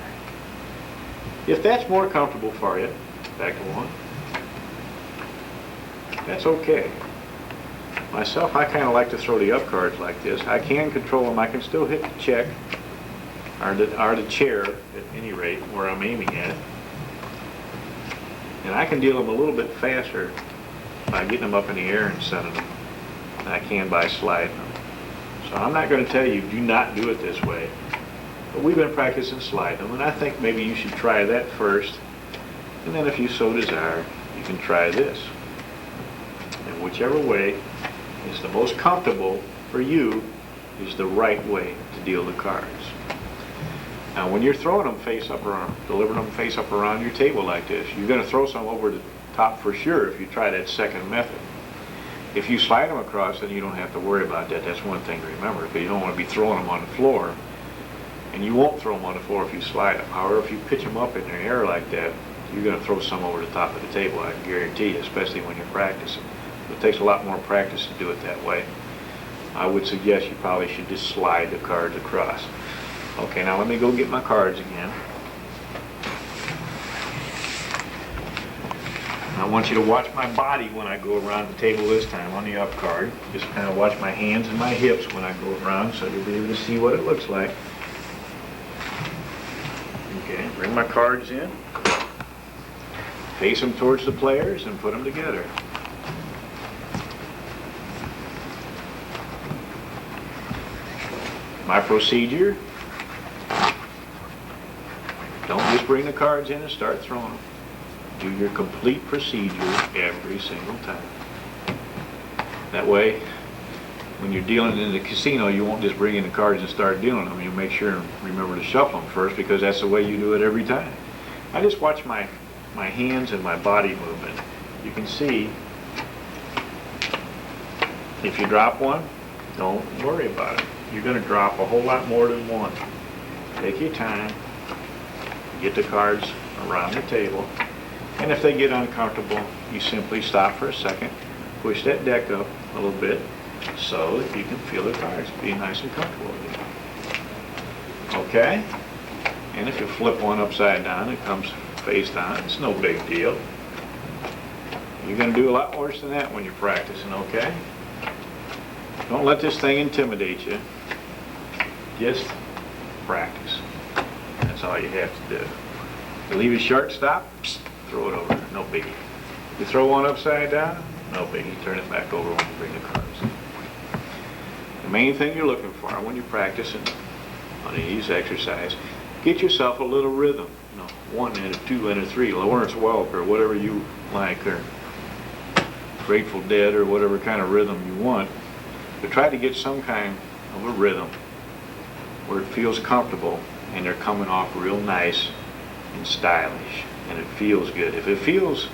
If that's more comfortable for you, back to 1. That's okay. Myself, I kind of like to throw the up cards like this. I can control them. I can still hit the check or the chair at any rate where I'm aiming at. And I can deal them a little bit faster by getting them up in the air and sending them than I can by sliding them. So I'm not going to tell you do not do it this way. But we've been practicing sliding them, and I think maybe you should try that first. And then if you so desire, you can try this. And whichever way is the most comfortable for you is the right way to deal the cards. Now when you're throwing them face up around, delivering them face up around your table like this, you're going to throw some over the top for sure if you try that second method. If you slide them across, then you don't have to worry about that. That's one thing to remember, because you don't want to be throwing them on the floor. And you won't throw them on the floor if you slide them. However, if you pitch them up in the air like that, you're going to throw some over the top of the table, I can guarantee you, especially when you're practicing. It takes a lot more practice to do it that way. I would suggest you probably should just slide the cards across. Okay, now let me go get my cards again. I want you to watch my body when I go around the table this time on the up card. Just kind of watch my hands and my hips when I go around so you'll be able to see what it looks like. Okay, bring my cards in. Face them towards the players and put them together. My procedure, don't just bring the cards in and start throwing them. Do your complete procedure every single time. That way, when you're dealing in the casino, you won't just bring in the cards and start dealing them. You make sure and remember to shuffle them first, because that's the way you do it every time. I just watch my hands and my body movement. You can see, if you drop one, don't worry about it. You're going to drop a whole lot more than one. Take your time. Get the cards around the table. And if they get uncomfortable, you simply stop for a second, push that deck up a little bit so that you can feel the cards. Be nice and comfortable with it. Okay? And if you flip one upside down, it comes face down. It's no big deal. You're going to do a lot worse than that when you're practicing, okay? Don't let this thing intimidate you. Just practice. That's all you have to do. You leave it short, stop, psst, throw it over. No biggie. You throw one upside down, no biggie. Turn it back over when you bring the cards. The main thing you're looking for when you're practicing on these exercises, get yourself a little rhythm. You know, 1 and a 2 and a 3, Lawrence Welk or whatever you like, or Grateful Dead or whatever kind of rhythm you want. But try to get some kind of a rhythm where it feels comfortable and they're coming off real nice and stylish and it feels good. If it feels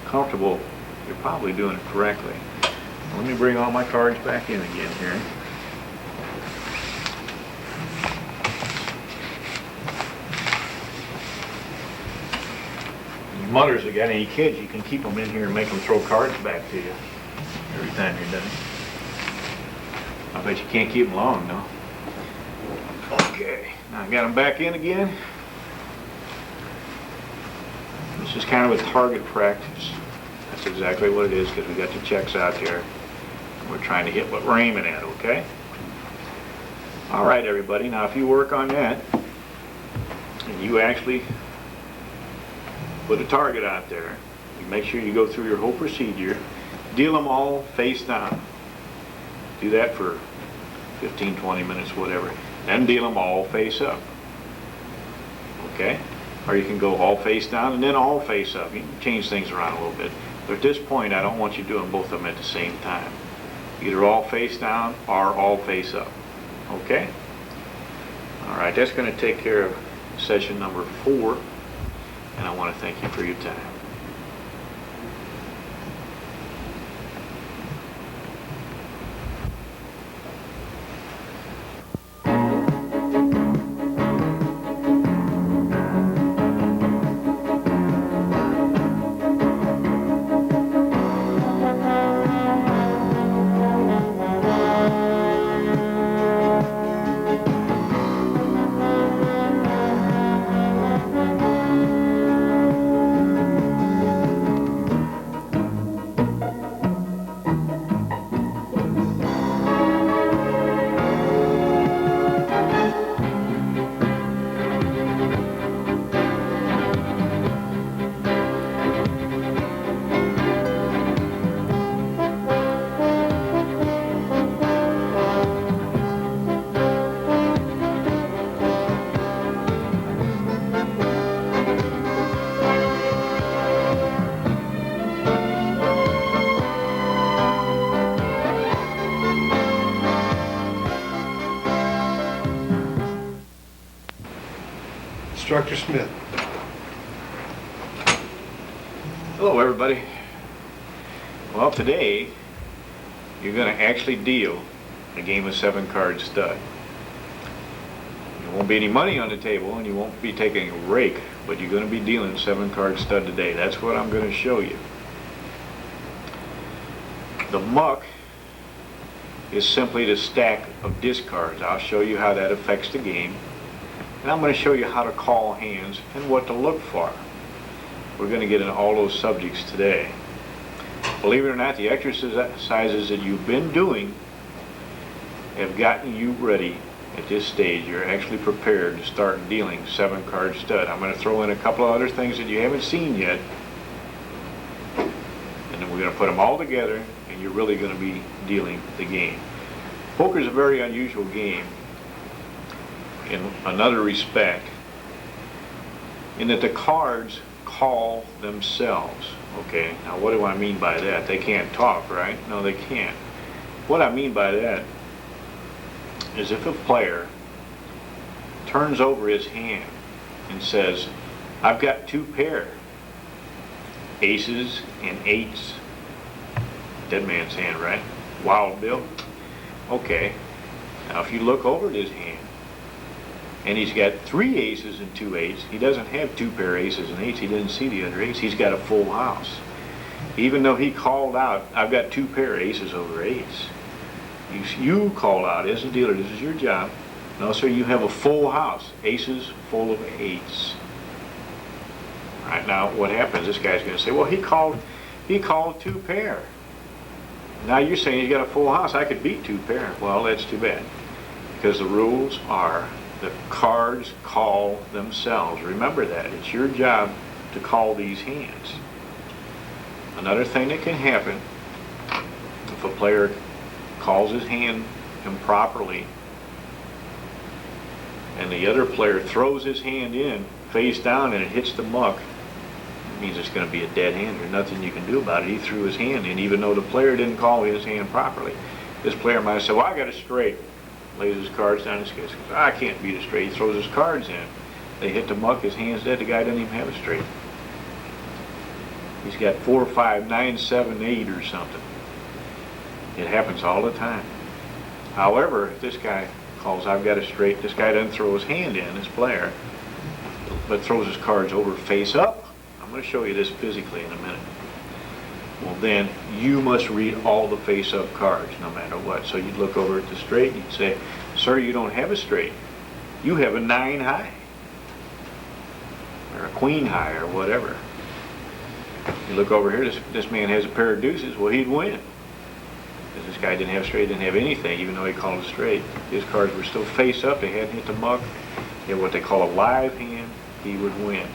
comfortable, you're probably doing it correctly. Let me bring all my cards back in again here. Mothers that got any kids, you can keep them in here and make them throw cards back to you every time you're done. I bet you can't keep them long, no? Okay, now I got them back in again. This is kind of a target practice. That's exactly what it is because we got the checks out there. We're trying to hit what we're aiming at, okay? All right, everybody. Now, if you work on that, and you actually put a target out there, you make sure you go through your whole procedure, deal them all face down. Do that for 15, 20 minutes, whatever. Then deal them all face up. Okay? Or you can go all face down and then all face up. You can change things around a little bit. But at this point, I don't want you doing both of them at the same time. Either all face down or all face up. Okay? All right, that's going to take care of session number 4. And I want to thank you for your time. Instructor Smith. Hello, everybody. Well, today you're going to actually deal a game of 7-card stud. There won't be any money on the table and you won't be taking a rake, but you're going to be dealing 7-card stud today. That's what I'm going to show you. The muck is simply the stack of discards. I'll show you how that affects the game. And I'm going to show you how to call hands and what to look for. We're going to get into all those subjects today. Believe it or not, the exercises that you've been doing have gotten you ready at this stage. You're actually prepared to start dealing 7-card stud. I'm going to throw in a couple of other things that you haven't seen yet. And then we're going to put them all together and you're really going to be dealing the game. Poker is a very unusual game in another respect, in that the cards call themselves. Okay, now what do I mean by that? They can't talk, right? No, they can't. What I mean by that is if a player turns over his hand and says, I've got 2 pair, aces and 8s, dead man's hand, right? Wild Bill. Okay, now if you look over at his hand, and he's got 3 aces and 2 eights. He doesn't have 2 pair aces and eights. He didn't see the other ace. He's got a full house. Even though he called out, I've got 2 pair aces over eights. You call out as a dealer, this is your job. No, sir, you have a full house, aces full of eights. All right, now what happens? This guy's going to say, well, he called 2 pair. Now you're saying he's got a full house. I could beat 2 pair. Well, that's too bad, because the rules are the cards call themselves. Remember that. It's your job to call these hands. Another thing that can happen, if a player calls his hand improperly and the other player throws his hand in face down and it hits the muck, it means it's going to be a dead hand. There's nothing you can do about it. He threw his hand in, even though the player didn't call his hand properly. This player might have said, well, I got a straight. Lays his cards down, his case goes, I can't beat a straight. He throws his cards in. They hit the muck, his hand's dead. The guy doesn't even have a straight. He's got 4, 5, 9, 7, 8 or something. It happens all the time. However, if this guy calls, I've got a straight, this guy doesn't throw his hand in, this player, but throws his cards over face up. I'm going to show you this physically in a minute. Well, then you must read all the face up cards no matter what. So you'd look over at the straight and you'd say, sir, you don't have a straight. You have a 9 high or a queen high or whatever. You look over here, this man has a pair of deuces. Well, he'd win. Because this guy didn't have a straight, didn't have anything, even though he called it straight. His cards were still face up. They hadn't hit the muck. He had what they call a live hand. He would win.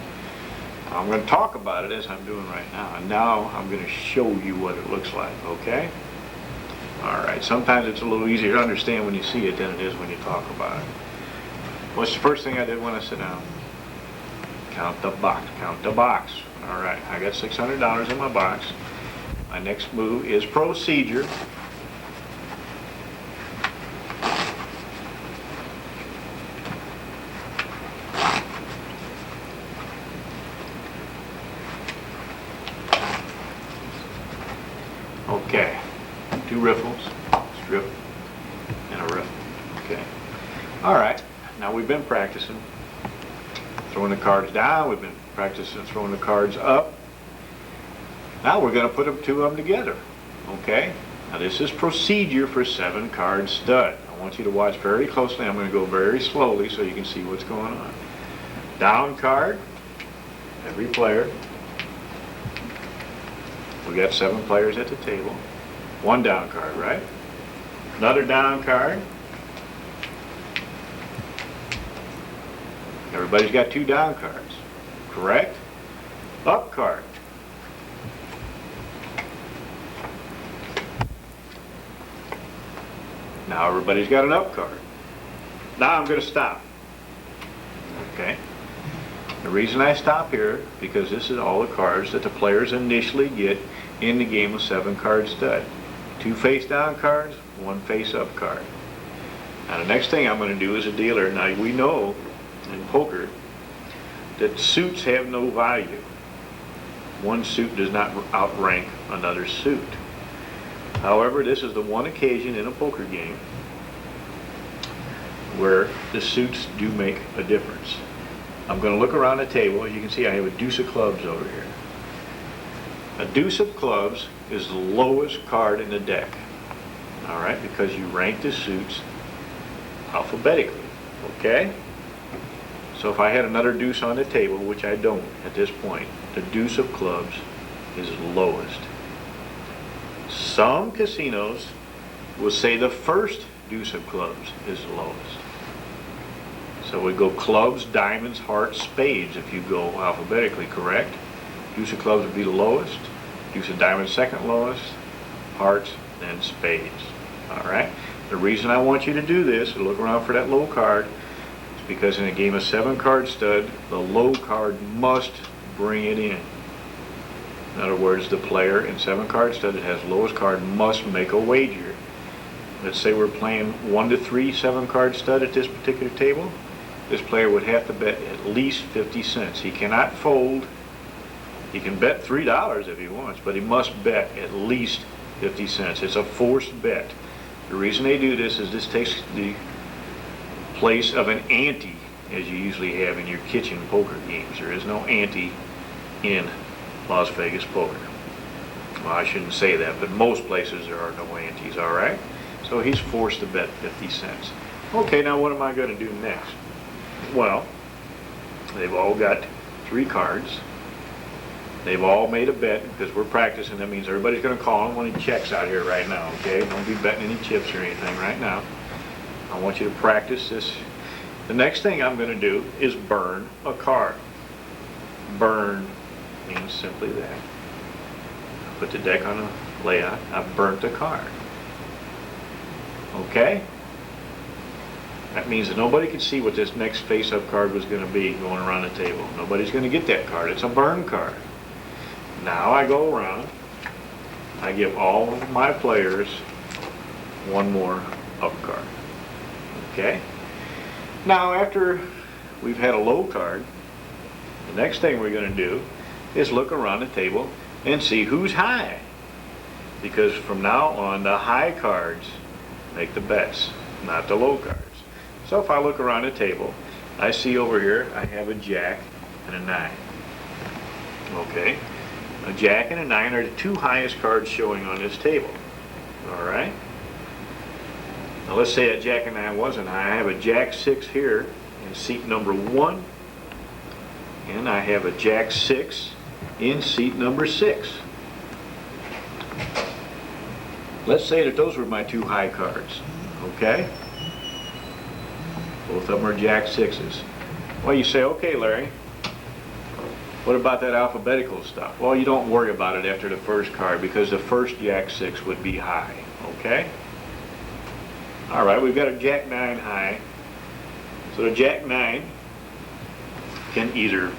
I'm going to talk about it as I'm doing right now. And now I'm going to show you what it looks like, okay? All right. Sometimes it's a little easier to understand when you see it than it is when you talk about it. What's the first thing I did when I sit down? Count the box. Count the box. All right. I got $600 in my box. My next move is procedure. Okay, 2 riffles, strip, and a riffle. Okay. All right. Now we've been practicing throwing the cards down. We've been practicing throwing the cards up. Now we're going to put 2 of them together. Okay. Now this is procedure for 7-card stud. I want you to watch very closely. I'm going to go very slowly so you can see what's going on. Down card. Every player. We got 7 players at the table. 1 down card, right? Another down card. Everybody's got 2 down cards, correct? Up card. Now everybody's got an up card. Now I'm going to stop. Okay? The reason I stop here, because this is all the cards that the players initially get in the game of 7-card stud. 2 face down cards, 1 face up card. Now the next thing I'm going to do as a dealer, now we know in poker that suits have no value. One suit does not outrank another suit. However, this is the one occasion in a poker game where the suits do make a difference. I'm going to look around the table. As you can see, I have a deuce of clubs over here. A deuce of clubs is the lowest card in the deck. All right, because you rank the suits alphabetically. Okay? So if I had another deuce on the table, which I don't at this point, the deuce of clubs is lowest. Some casinos will say the first deuce of clubs is the lowest. So we go clubs, diamonds, hearts, spades if you go alphabetically, correct? Deuce of clubs would be the lowest. Deuce of diamonds second lowest. Hearts, then spades. All right? The reason I want you to do this, to look around for that low card, is because in a game of 7-card stud, the low card must bring it in. In other words, the player in 7-card stud that has lowest card must make a wager. Let's say we're playing 1 to 3 7-card stud at this particular table. This player would have to bet at least 50 cents. He cannot fold. He can bet $3 if he wants, but he must bet at least 50 cents. It's a forced bet. The reason they do this is this takes the place of an ante as you usually have in your kitchen poker games. There is no ante in Las Vegas poker. Well, I shouldn't say that, but most places there are no antes, all right? So he's forced to bet 50 cents. Okay, now what am I going to do next? Well, they've all got 3 cards. They've all made a bet because we're practicing. That means everybody's going to call on one of the checks out here right now, okay? Don't be betting any chips or anything right now. I want you to practice this. The next thing I'm going to do is burn a card. Burn means simply that. Put the deck on a layout. I've burnt a card. Okay? That means that nobody could see what this next face-up card was going to be going around the table. Nobody's going to get that card. It's a burn card. Now I go around. I give all of my players one more up card. Okay? Now after we've had a low card, the next thing we're going to do is look around the table and see who's high. Because from now on, the high cards make the bets, not the low cards. So if I look around the table, I see over here I have a jack and a 9. Okay? A jack and a 9 are the 2 highest cards showing on this table. Alright? Now let's say that jack and 9 wasn't high. I have a jack 6 here in seat number 1. And I have a jack 6 in seat number 6. Let's say that those were my 2 high cards. Okay? Both of them are jack 6s. Well, you say, okay, Larry, what about that alphabetical stuff? Well, you don't worry about it after the first card because the first jack 6 would be high. Okay? All right, we've got a jack 9 high. So the jack 9 can either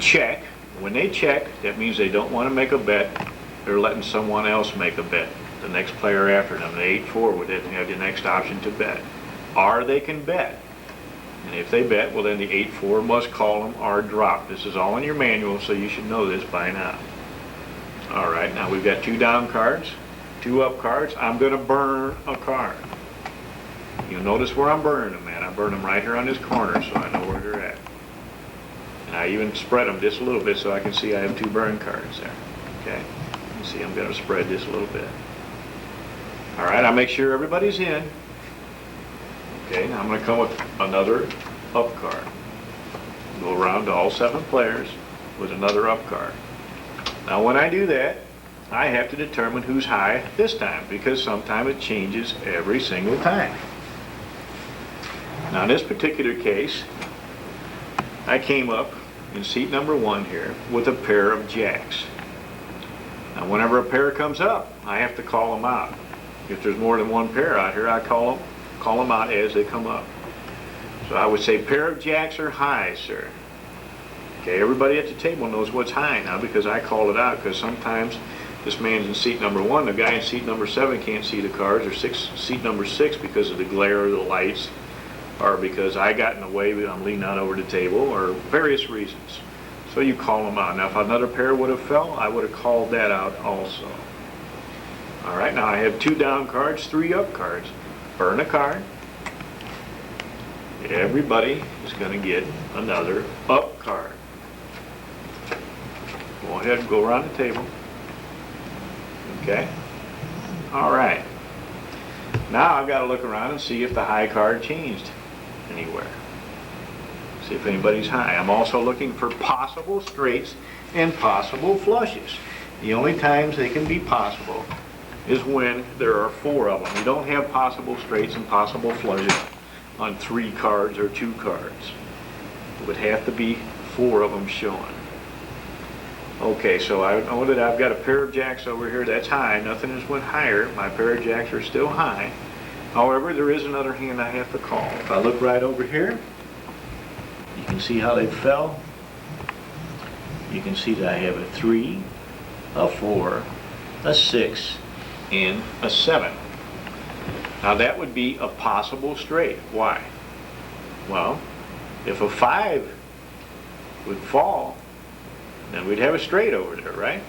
check. When they check, that means they don't want to make a bet. They're letting someone else make a bet. The next player after them, the 8-4, would then have the next option to bet. Or they can bet. And if they bet, well then the 8-4 must call them or drop. This is all in your manual, so you should know this by now. All right, now we've got 2 down cards, 2 up cards. I'm going to burn a card. You'll notice where I'm burning them at. I burn them right here on this corner so I know where they're at. And I even spread them just a little bit so I can see I have 2 burn cards there. Okay? You see I'm going to spread this a little bit. All right, I'll make sure everybody's in. Okay, now I'm going to come with another up card. Go around to all 7 players with another up card. Now when I do that, I have to determine who's high this time because sometimes it changes every single time. Now in this particular case, I came up in seat number 1 here with a pair of jacks. Now whenever a pair comes up, I have to call them out. If there's more than one pair out here, I call them out as they come up. So I would say pair of jacks are high, sir. Okay, everybody at the table knows what's high now because I call it out because sometimes this man's in seat number 1, the guy in seat number 7 can't see the cards, or seat number 6 because of the glare of the lights, or because I got in the way, I'm leaning out over the table, or various reasons. So you call them out. Now if another pair would have fell, I would have called that out also. All right, now I have 2 down cards, 3 up cards. Burn a card. Everybody is going to get another up card. Go ahead and go around the table. Okay? All right. Now I've got to look around and see if the high card changed anywhere. See if anybody's high. I'm also looking for possible straights and possible flushes. The only times they can be possible is when there are 4 of them. You don't have possible straights and possible flushes on 3 cards or 2 cards. It would have to be 4 of them showing. Okay, so I know that I've got a pair of jacks over here. That's high. Nothing has went higher. My pair of jacks are still high. However, there is another hand I have to call. If I look right over here, you can see how they fell. You can see that I have a 3, a 4, a 6, and a 7. Now that would be a possible straight. Why? Well, if a 5 would fall, then we'd have a straight over there, right?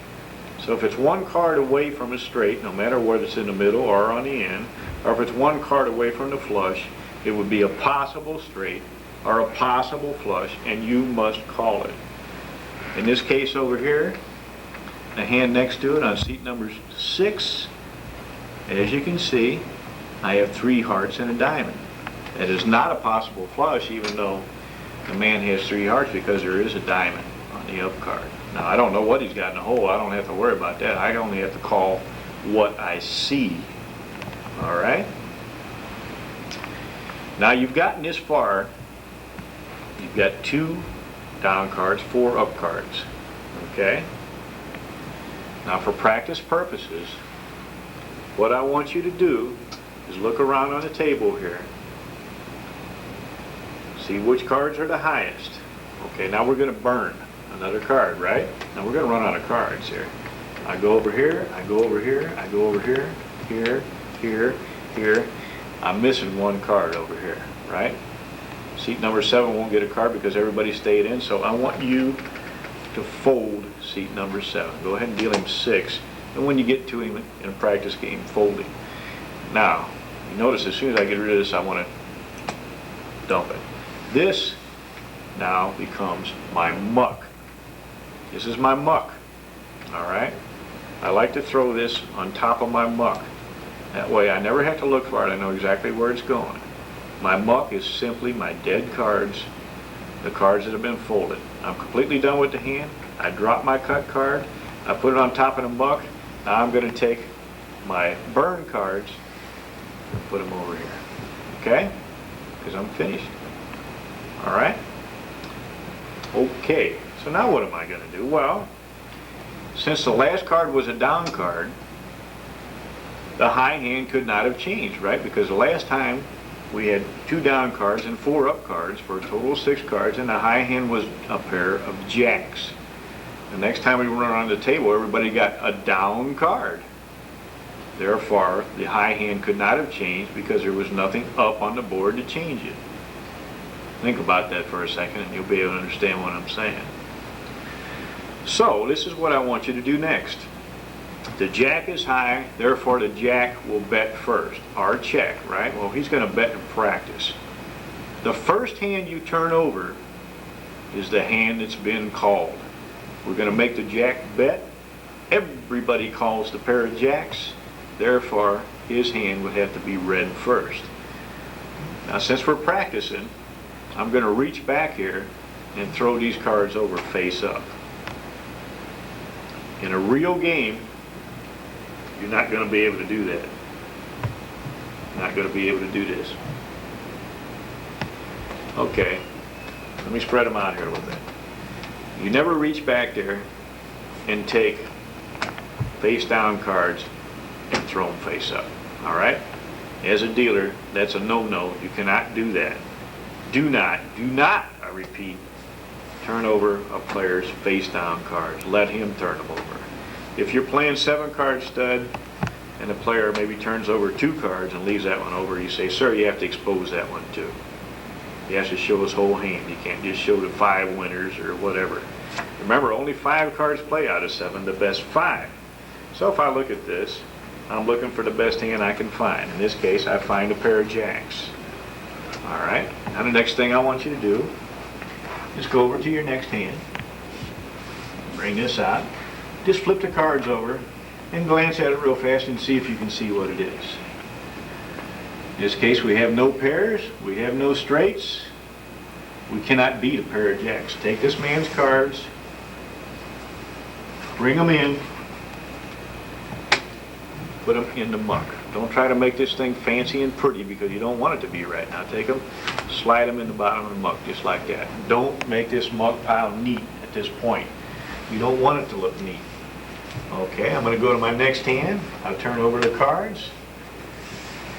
So if it's 1 card away from a straight, no matter whether it's in the middle or on the end, or if it's 1 card away from the flush, it would be a possible straight are a possible flush, and you must call it. In this case over here, the hand next to it on seat number 6, as you can see, I have 3 hearts and a diamond. That is not a possible flush, even though the man has 3 hearts, because there is a diamond on the up card. Now, I don't know what he's got in the hole. I don't have to worry about that. I only have to call what I see. All right? Now, you've gotten this far. You've got 2 down cards, 4 up cards. Okay? Now, for practice purposes, what I want you to do is look around on the table here. See which cards are the highest. Okay, now we're going to burn another card, right? Now we're going to run out of cards here. I go over here, I go over here, I go over here, here, here, here. I'm missing 1 card over here, right? Seat number 7 won't get a card because everybody stayed in, so I want you to fold seat number 7. Go ahead and deal him 6, and when you get to him in a practice game, fold him. Now, you notice as soon as I get rid of this, I want to dump it. This now becomes my muck. This is my muck, all right? I like to throw this on top of my muck. That way I never have to look for it. I know exactly where it's going. My muck is simply my dead cards, the cards that have been folded. I'm completely done with the hand. I drop my cut card. I put it on top of the muck. Now I'm going to take my burn cards and put them over here. Okay? Because I'm finished. All right? Okay. So now what am I going to do? Well, since the last card was a down card, the high hand could not have changed, right? Because the last time we had 2 down cards and 4 up cards for a total of 6 cards, and the high hand was a pair of jacks. The next time we run around the table, everybody got a down card. Therefore, the high hand could not have changed because there was nothing up on the board to change it. Think about that for a second and you'll be able to understand what I'm saying. So, this is what I want you to do next. The jack is high, therefore the jack will bet first, or check, right? Well, he's going to bet in practice. The first hand you turn over is the hand that's been called. We're going to make the jack bet. Everybody calls the pair of jacks, therefore his hand would have to be read first. Now, since we're practicing, I'm going to reach back here and throw these cards over face up. In a real game, you're not going to be able to do that. You're not going to be able to do this. Okay, let me spread them out here a little bit. You never reach back there and take face down cards and throw them face up. All right? As a dealer, that's a no-no. You cannot do that. Do not, I repeat, turn over a player's face down cards. Let him turn them over. If you're playing 7-card stud and the player maybe turns over 2 cards and leaves that one over, you say, sir, you have to expose that one too. He has to show his whole hand. You can't just show the 5 winners or whatever. Remember, only 5 cards play out of 7, the best 5. So if I look at this, I'm looking for the best hand I can find. In this case, I find a pair of jacks. All right, now the next thing I want you to do is go over to your next hand. Bring this out. Just flip the cards over and glance at it real fast and see if you can see what it is. In this case, we have no pairs, we have no straights. We cannot beat a pair of jacks. Take this man's cards, bring them in, put them in the muck. Don't try to make this thing fancy and pretty because you don't want it to be right now. Take them, slide them in the bottom of the muck just like that. Don't make this muck pile neat at this point. You don't want it to look neat. Okay, I'm going to go to my next hand. I'll turn over the cards.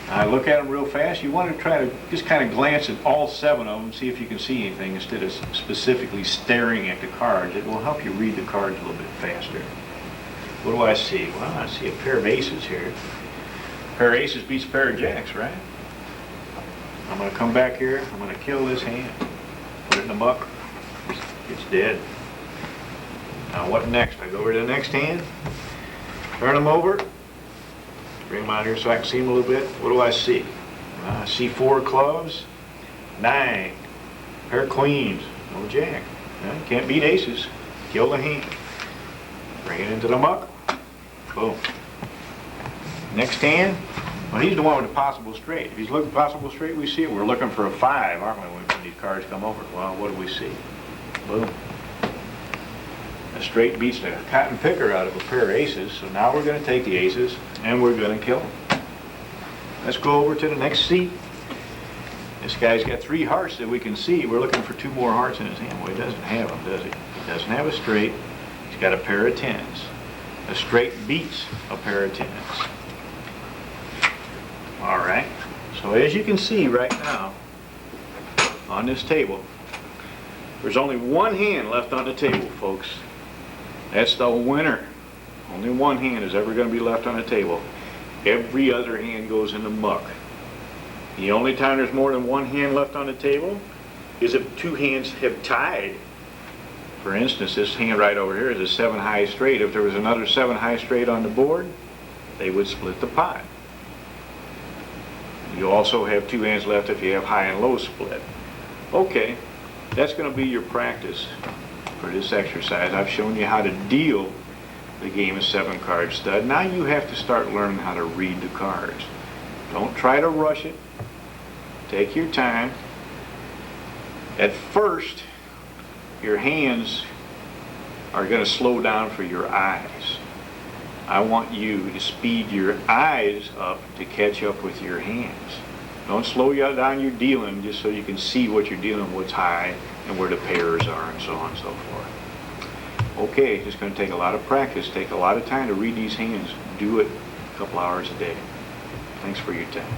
I look at them real fast. You want to try to just kind of glance at all 7 of them, see if you can see anything instead of specifically staring at the cards. It will help you read the cards a little bit faster. What do I see? Well, I see a pair of aces here. A pair of aces beats a pair of jacks, right? I'm going to come back here. I'm going to kill this hand. Put it in the muck. It's dead. Now what next? I go over to the next hand. Turn them over. Bring them out here so I can see them a little bit. What do I see? I see 4 clubs, 9, Pair of queens, no jack. Yeah, you can't beat aces. Kill the hand. Bring it into the muck. Boom. Next hand, well, he's the one with the possible straight. If he's looking possible straight, we see it. We're looking for a 5, aren't we, when these cards come over? Well, what do we see? Boom. A straight beats the cotton picker out of a pair of aces, so now we're going to take the aces and we're going to kill them. Let's go over to the next seat. This guy's got 3 hearts that we can see. We're looking for 2 more hearts in his hand. Well, he doesn't have them, does he? He doesn't have a straight. He's got a pair of 10s. A straight beats a pair of 10s. All right. So as you can see right now on this table, there's only one hand left on the table, folks. That's the winner. Only one hand is ever going to be left on the table. Every other hand goes in the muck. The only time there's more than one hand left on the table is if 2 hands have tied. For instance, this hand right over here is a 7 high straight. If there was another 7 high straight on the board, they would split the pot. You also have 2 hands left if you have high and low split. Okay, that's going to be your practice for this exercise. I've shown you how to deal the game of 7 card stud. Now you have to start learning how to read the cards. Don't try to rush it. Take your time. At first, your hands are going to slow down for your eyes. I want you to speed your eyes up to catch up with your hands. Don't slow down your dealing just so you can see what you're dealing, what's high, and where the pairs are, and so on and so forth. Okay, it's going to take a lot of practice, take a lot of time to read these hands. Do it a couple hours a day. Thanks for your time.